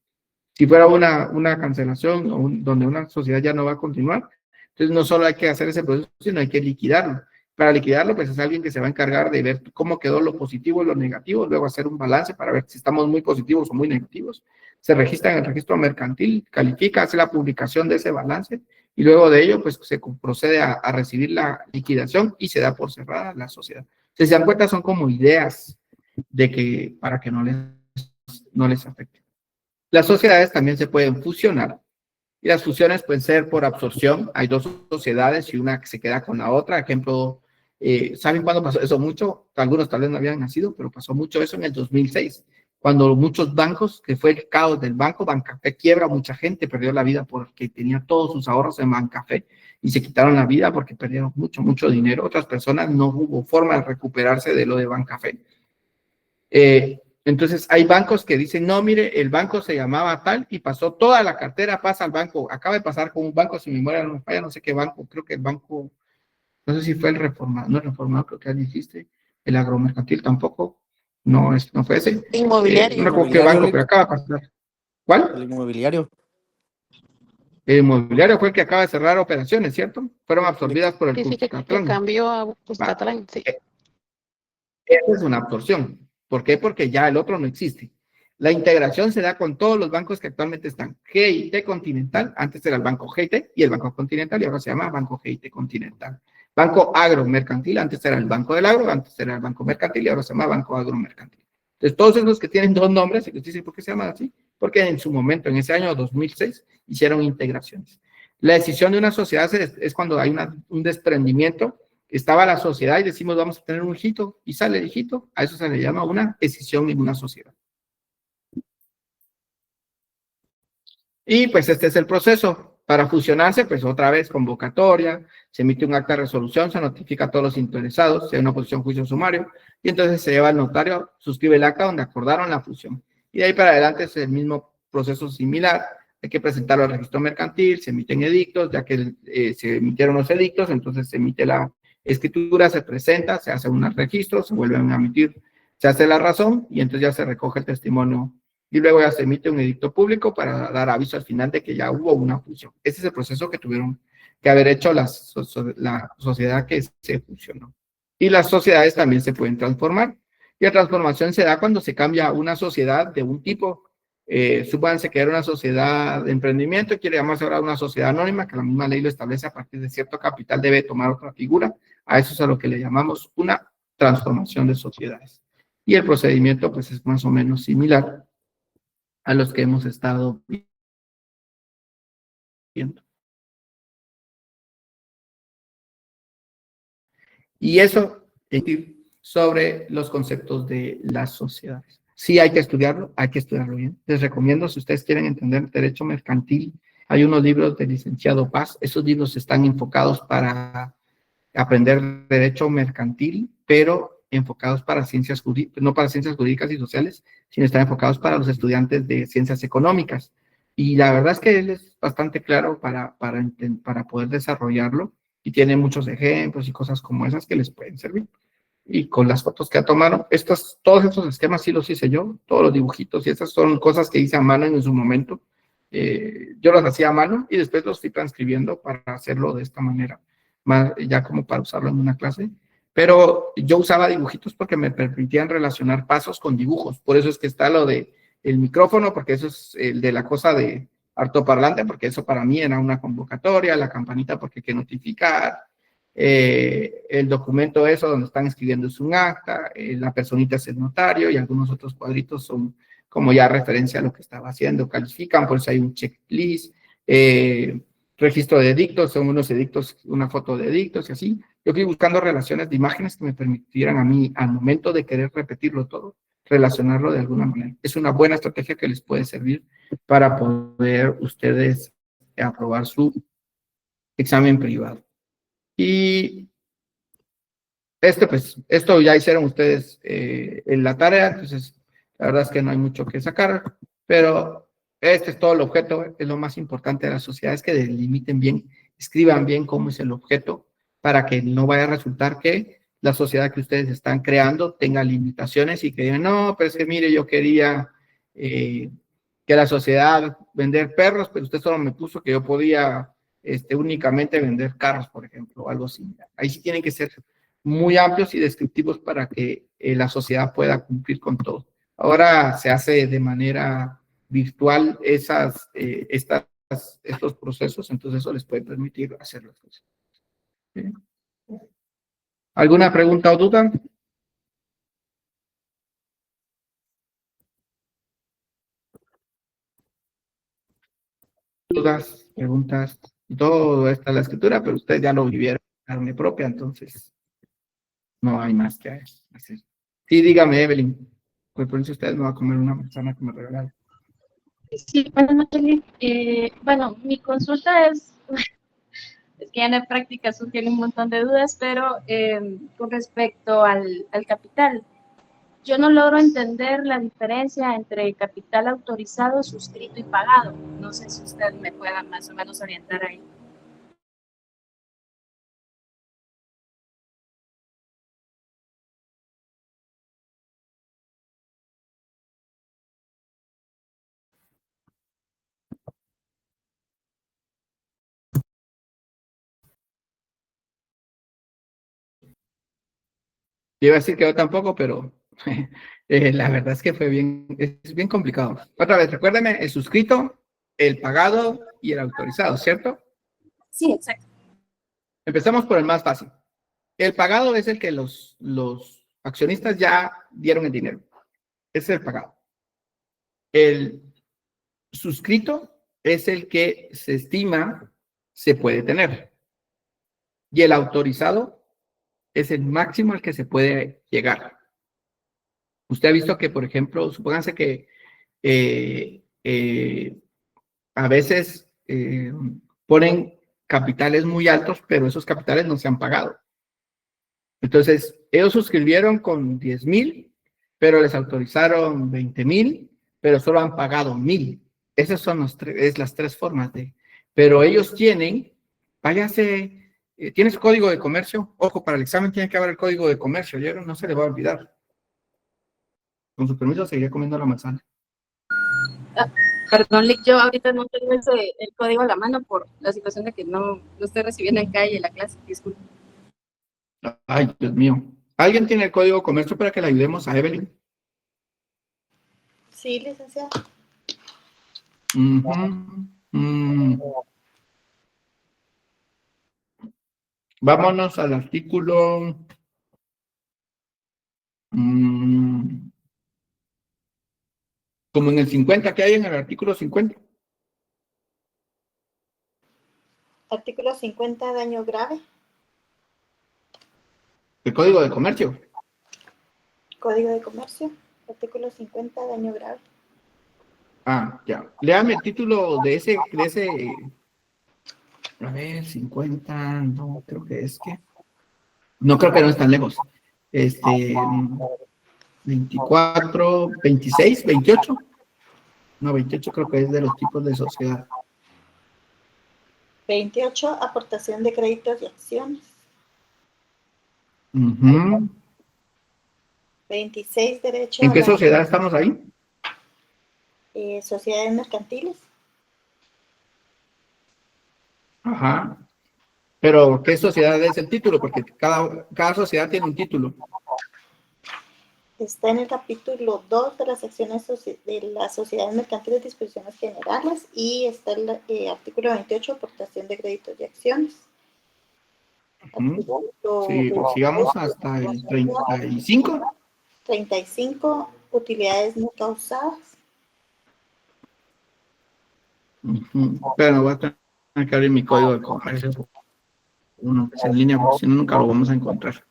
Si fuera una cancelación o donde una sociedad ya no va a continuar, entonces no solo hay que hacer ese proceso, sino hay que liquidarlo. Para liquidarlo, pues es alguien que se va a encargar de ver cómo quedó lo positivo y lo negativo, luego hacer un balance para ver si estamos muy positivos o muy negativos. Se registra en el registro mercantil, califica, hace la publicación de ese balance y luego de ello, pues se procede a recibir la liquidación y se da por cerrada la sociedad. Si se dan cuenta, son como ideas de que para que no les afecte. Las sociedades también se pueden fusionar Y las fusiones pueden ser por absorción. Hay dos sociedades y una que se queda con la otra. Ejemplo, ¿saben cuándo pasó eso mucho? Algunos tal vez no habían nacido, pero pasó mucho eso en el 2006, cuando muchos bancos, que fue el caos del banco, Bancafé quiebra, mucha gente perdió la vida porque tenía todos sus ahorros en Bancafé y se quitaron la vida porque perdieron mucho dinero. Otras personas no hubo forma de recuperarse de lo de Bancafé. Entonces hay bancos que dicen, no, mire, el banco se llamaba tal y pasó toda la cartera, pasa al banco. Acaba de pasar con un banco, si mi memoria no me falla, no sé qué banco, creo que el banco, no sé si fue el reformado, no el reformado, creo que ya dijiste, el agromercantil tampoco, no fue ese. Inmobiliario. No recuerdo qué banco, pero acaba de pasar. ¿Cuál? El inmobiliario. El inmobiliario fue el que acaba de cerrar operaciones, ¿cierto? Fueron absorbidas por el Sí, que Cuscatlán. cambió a Cuscatlán, sí. Esa es una absorción. ¿Por qué? Porque ya el otro no existe. La integración se da con todos los bancos que actualmente están. GIT Continental, antes era el Banco GIT y el Banco Continental, y ahora se llama Banco GIT Continental. Banco Agro Mercantil, antes era el Banco del Agro, antes era el Banco Mercantil y ahora se llama Banco Agro Mercantil. Entonces, todos esos que tienen dos nombres, y que dicen por qué se llaman así, porque en su momento, en ese año 2006, hicieron integraciones. La decisión de una sociedad es cuando hay un desprendimiento. Estaba la sociedad y decimos vamos a tener un hijito y sale el hijito, a eso se le llama una escisión en una sociedad. Y pues este es el proceso. Para fusionarse, pues otra vez convocatoria, se emite un acta de resolución, se notifica a todos los interesados, se da una posición juicio sumario, y entonces se lleva al notario, suscribe el acta donde acordaron la fusión. Y de ahí para adelante es el mismo proceso similar, hay que presentarlo al registro mercantil, se emiten edictos, ya que se emitieron los edictos, entonces se emite la escritura, se presenta, se hace un registro, se vuelven a emitir, se hace la razón, y entonces ya se recoge el testimonio y luego ya se emite un edicto público para dar aviso al final de que ya hubo una fusión. Ese es el proceso que tuvieron que haber hecho la sociedad que se fusionó. Y las sociedades también se pueden transformar. Y la transformación se da cuando se cambia una sociedad de un tipo. Supónganse que era una sociedad de emprendimiento y quiere llamarse ahora una sociedad anónima, que la misma ley lo establece, a partir de cierto capital debe tomar otra figura. A eso es a lo que le llamamos una transformación de sociedades. Y el procedimiento pues es más o menos similar a los que hemos estado viendo. Y eso sobre los conceptos de las sociedades. Sí hay que estudiarlo bien. Les recomiendo, si ustedes quieren entender derecho mercantil, hay unos libros del licenciado Paz. Esos libros están enfocados para aprender derecho mercantil, pero enfocados para ciencias jurídicas, no para ciencias jurídicas y sociales, sino están enfocados para los estudiantes de ciencias económicas. Y la verdad es que él es bastante claro para poder desarrollarlo y tiene muchos ejemplos y cosas como esas que les pueden servir. Y con las fotos que ha tomado, todos estos esquemas sí los hice yo, todos los dibujitos, y esas son cosas que hice a mano en su momento. Yo los hacía a mano y después los fui transcribiendo para hacerlo de esta manera, más ya como para usarlo en una clase. Pero yo usaba dibujitos porque me permitían relacionar pasos con dibujos. Por eso es que está lo de el micrófono, porque eso es el de la cosa de altoparlante, porque eso para mí era una convocatoria, la campanita porque hay que notificar, el documento eso donde están escribiendo es un acta, la personita es el notario y algunos otros cuadritos son como ya referencia a lo que estaba haciendo, califican, por eso hay un checklist, registro de edictos, son unos edictos, una foto de edictos y así. Yo fui buscando relaciones de imágenes que me permitieran a mí, al momento de querer repetirlo todo, relacionarlo de alguna manera. Es una buena estrategia que les puede servir para poder ustedes aprobar su examen privado. Y esto ya hicieron ustedes en la tarea, entonces la verdad es que no hay mucho que sacar, pero este es todo el objeto, es lo más importante de las sociedades, que delimiten bien, escriban bien cómo es el objeto, para que no vaya a resultar que la sociedad que ustedes están creando tenga limitaciones y que digan, no, pero es que mire, yo quería que la sociedad vender perros, pero usted solo me puso que yo podía únicamente vender carros, por ejemplo, o algo similar. Ahí sí tienen que ser muy amplios y descriptivos para que la sociedad pueda cumplir con todo. Ahora se hace de manera virtual estos procesos, entonces eso les puede permitir hacer las cosas. ¿Sí? ¿Alguna pregunta o duda? dudas, preguntas, todo está en la escritura, pero ustedes ya lo vivieron en carne propia, entonces no hay más que hacer. Sí, dígame, Evelyn. Pues por eso ustedes no van a comer una manzana que me regalaron. Sí, buenas noches, Liz. Bueno, mi consulta es que ya en la práctica surgen un montón de dudas, pero con respecto al capital, yo no logro entender la diferencia entre capital autorizado, suscrito y pagado. No sé si usted me pueda más o menos orientar ahí. Yo iba a decir que yo tampoco, pero la verdad es que es bien complicado. Otra vez, recuérdeme, el suscrito, el pagado y el autorizado, ¿cierto? Sí, exacto. Empezamos por el más fácil. El pagado es el que los accionistas ya dieron el dinero. Ese es el pagado. El suscrito es el que se estima se puede tener. Y el autorizado es el máximo al que se puede llegar. Usted ha visto que, por ejemplo, supónganse que a veces ponen capitales muy altos, pero esos capitales no se han pagado. Entonces, ellos suscribieron con 10,000, pero les autorizaron 20,000, pero solo han pagado 1,000. Esas son las tres formas de... Pero ellos tienen, váyase, ¿tienes código de comercio? Ojo, para el examen tiene que haber el código de comercio, ya no se le va a olvidar. Con su permiso, seguiré comiendo la manzana. Perdón, Lick, yo ahorita no tengo el código a la mano por la situación de que no estoy recibiendo en calle la clase, disculpe. Ay, Dios mío. ¿Alguien tiene el código de comercio para que le ayudemos a Evelyn? Sí, licenciado. Vámonos al artículo. Como en el 50, ¿qué hay en el artículo 50? Artículo 50, daño grave. El código de comercio. Código de comercio. Artículo 50, daño grave. Ah, ya. Léame el título de ese. A ver, 50, no, creo que es que. No creo que no es tan lejos. 24, 26, 28. No, 28 creo que es de los tipos de sociedad. 28, aportación de créditos y acciones. 26, derecho ¿En qué a la... sociedad estamos ahí? Sociedades mercantiles. Ajá. Pero, ¿qué sociedad es el título? Porque cada sociedad tiene un título. Está en el capítulo 2 de las secciones de las sociedades mercantiles, disposiciones generales, y está el artículo 28, aportación de créditos y acciones. Sí, sigamos hasta el 35. 35, utilidades no causadas. Pero voy a tener que abrir mi código de comercio. Uno que es en línea, porque si no, nunca lo vamos a encontrar.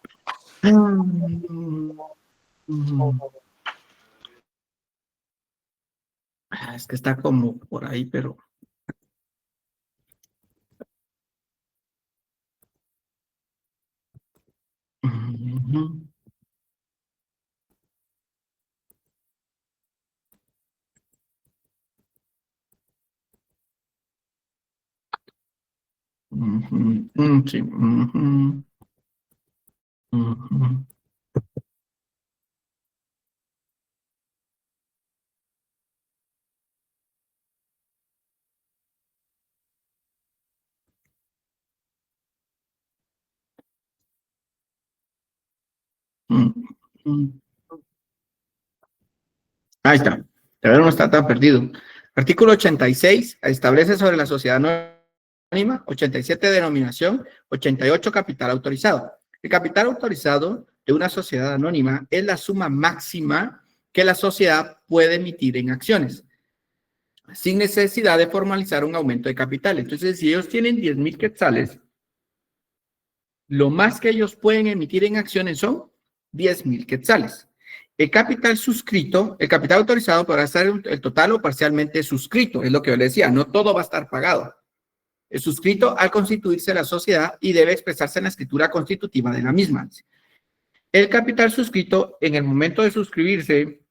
Es que está como por ahí, pero... Sí. Ahí está. Pero no está tan perdido. Artículo 86 establece sobre la sociedad anónima, 87 denominación, 88 capital autorizado. El capital autorizado de una sociedad anónima es la suma máxima que la sociedad puede emitir en acciones. sin necesidad de formalizar un aumento de capital. Entonces, si ellos tienen 10,000 quetzales, lo más que ellos pueden emitir en acciones son 10,000 quetzales. El capital suscrito, el capital autorizado podrá estar el total o parcialmente suscrito, es lo que yo le decía, no todo va a estar pagado. Es suscrito al constituirse la sociedad y debe expresarse en la escritura constitutiva de la misma. El capital suscrito en el momento de suscribirse,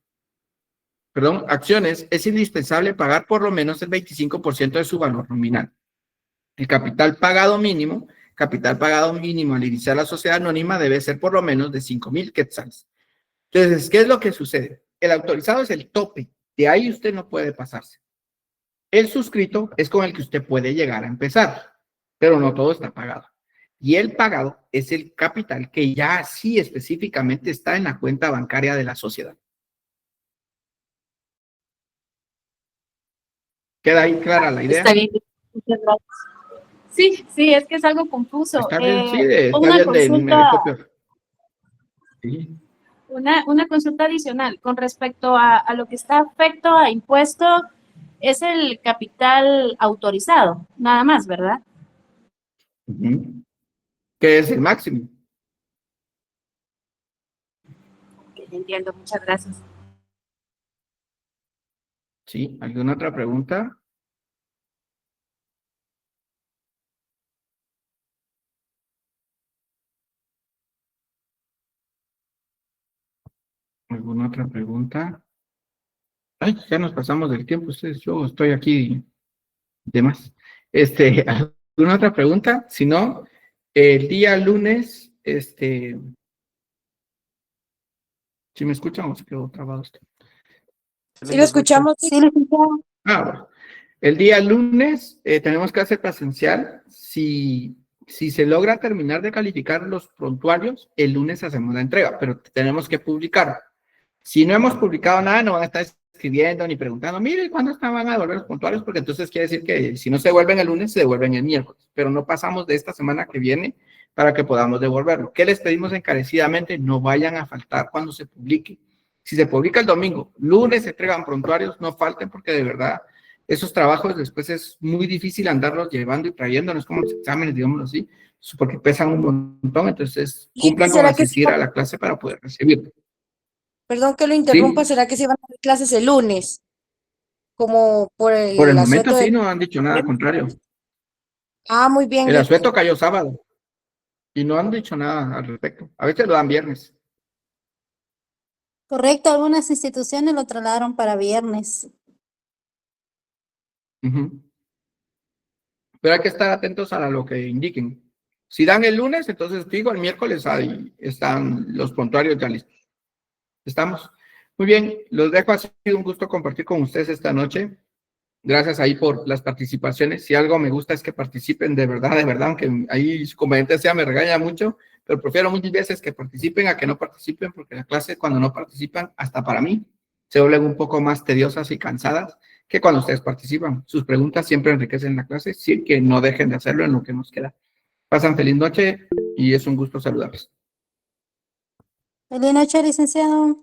acciones, es indispensable pagar por lo menos el 25% de su valor nominal. El capital pagado mínimo al iniciar la sociedad anónima debe ser por lo menos de 5,000 quetzales. Entonces, ¿qué es lo que sucede? El autorizado es el tope, de ahí usted no puede pasarse. El suscrito es con el que usted puede llegar a empezar, pero no todo está pagado. Y el pagado es el capital que ya sí específicamente está en la cuenta bancaria de la sociedad. ¿Queda ahí clara la idea? Está bien. Muchas gracias. Sí, es que es algo confuso. Está bien, sí, está una bien de consulta, copio. Sí. una consulta adicional con respecto a lo que está afecto a impuesto, es el capital autorizado, nada más, ¿verdad? Que es el máximo. Ok, entiendo, muchas gracias. Sí, ¿alguna otra pregunta? ¿Alguna otra pregunta? Ay, ya nos pasamos del tiempo, ustedes, yo estoy aquí de más. ¿Alguna otra pregunta? Si no, el día lunes, ¿sí me escuchan o se quedó trabado esto? Sí, lo escuchamos. Sí, lo escuchamos. Bueno. El día lunes tenemos clase presencial. Si se logra terminar de calificar los prontuarios, el lunes hacemos la entrega, pero tenemos que publicar. Si no hemos publicado nada, no van a estar escribiendo ni preguntando, mire, ¿cuándo van a devolver los prontuarios? Porque entonces quiere decir que si no se devuelven el lunes, se devuelven el miércoles, pero no pasamos de esta semana que viene para que podamos devolverlo. ¿Qué les pedimos encarecidamente? No vayan a faltar cuando se publique. Si se publica el domingo, lunes se entregan prontuarios, no falten porque de verdad esos trabajos después es muy difícil andarlos llevando y trayendo, no es como los exámenes, digámoslo así, porque pesan un montón, entonces cumplan con asistir a la clase para poder recibirlo. Perdón que lo interrumpa, ¿Sí? ¿será que se van a hacer clases el lunes? Como por el Momento asueto sí, no han dicho nada, al contrario. Ah, muy bien. El asueto cayó sábado y no han dicho nada al respecto. A veces lo dan viernes. Correcto, algunas instituciones lo trasladaron para viernes. Pero hay que estar atentos a lo que indiquen. Si dan el lunes, entonces digo, el miércoles ahí están los prontuarios ya listos. ¿Estamos? Muy bien, los dejo. Ha sido un gusto compartir con ustedes esta noche. Gracias ahí por las participaciones. Si algo me gusta es que participen de verdad, aunque ahí su competencia me regaña mucho, pero prefiero muchas veces que participen a que no participen, porque la clase cuando no participan, hasta para mí, se vuelven un poco más tediosas y cansadas que cuando ustedes participan. Sus preguntas siempre enriquecen la clase, sí que no dejen de hacerlo en lo que nos queda. Pasan feliz noche y es un gusto saludarlos. Feliz noche, licenciado.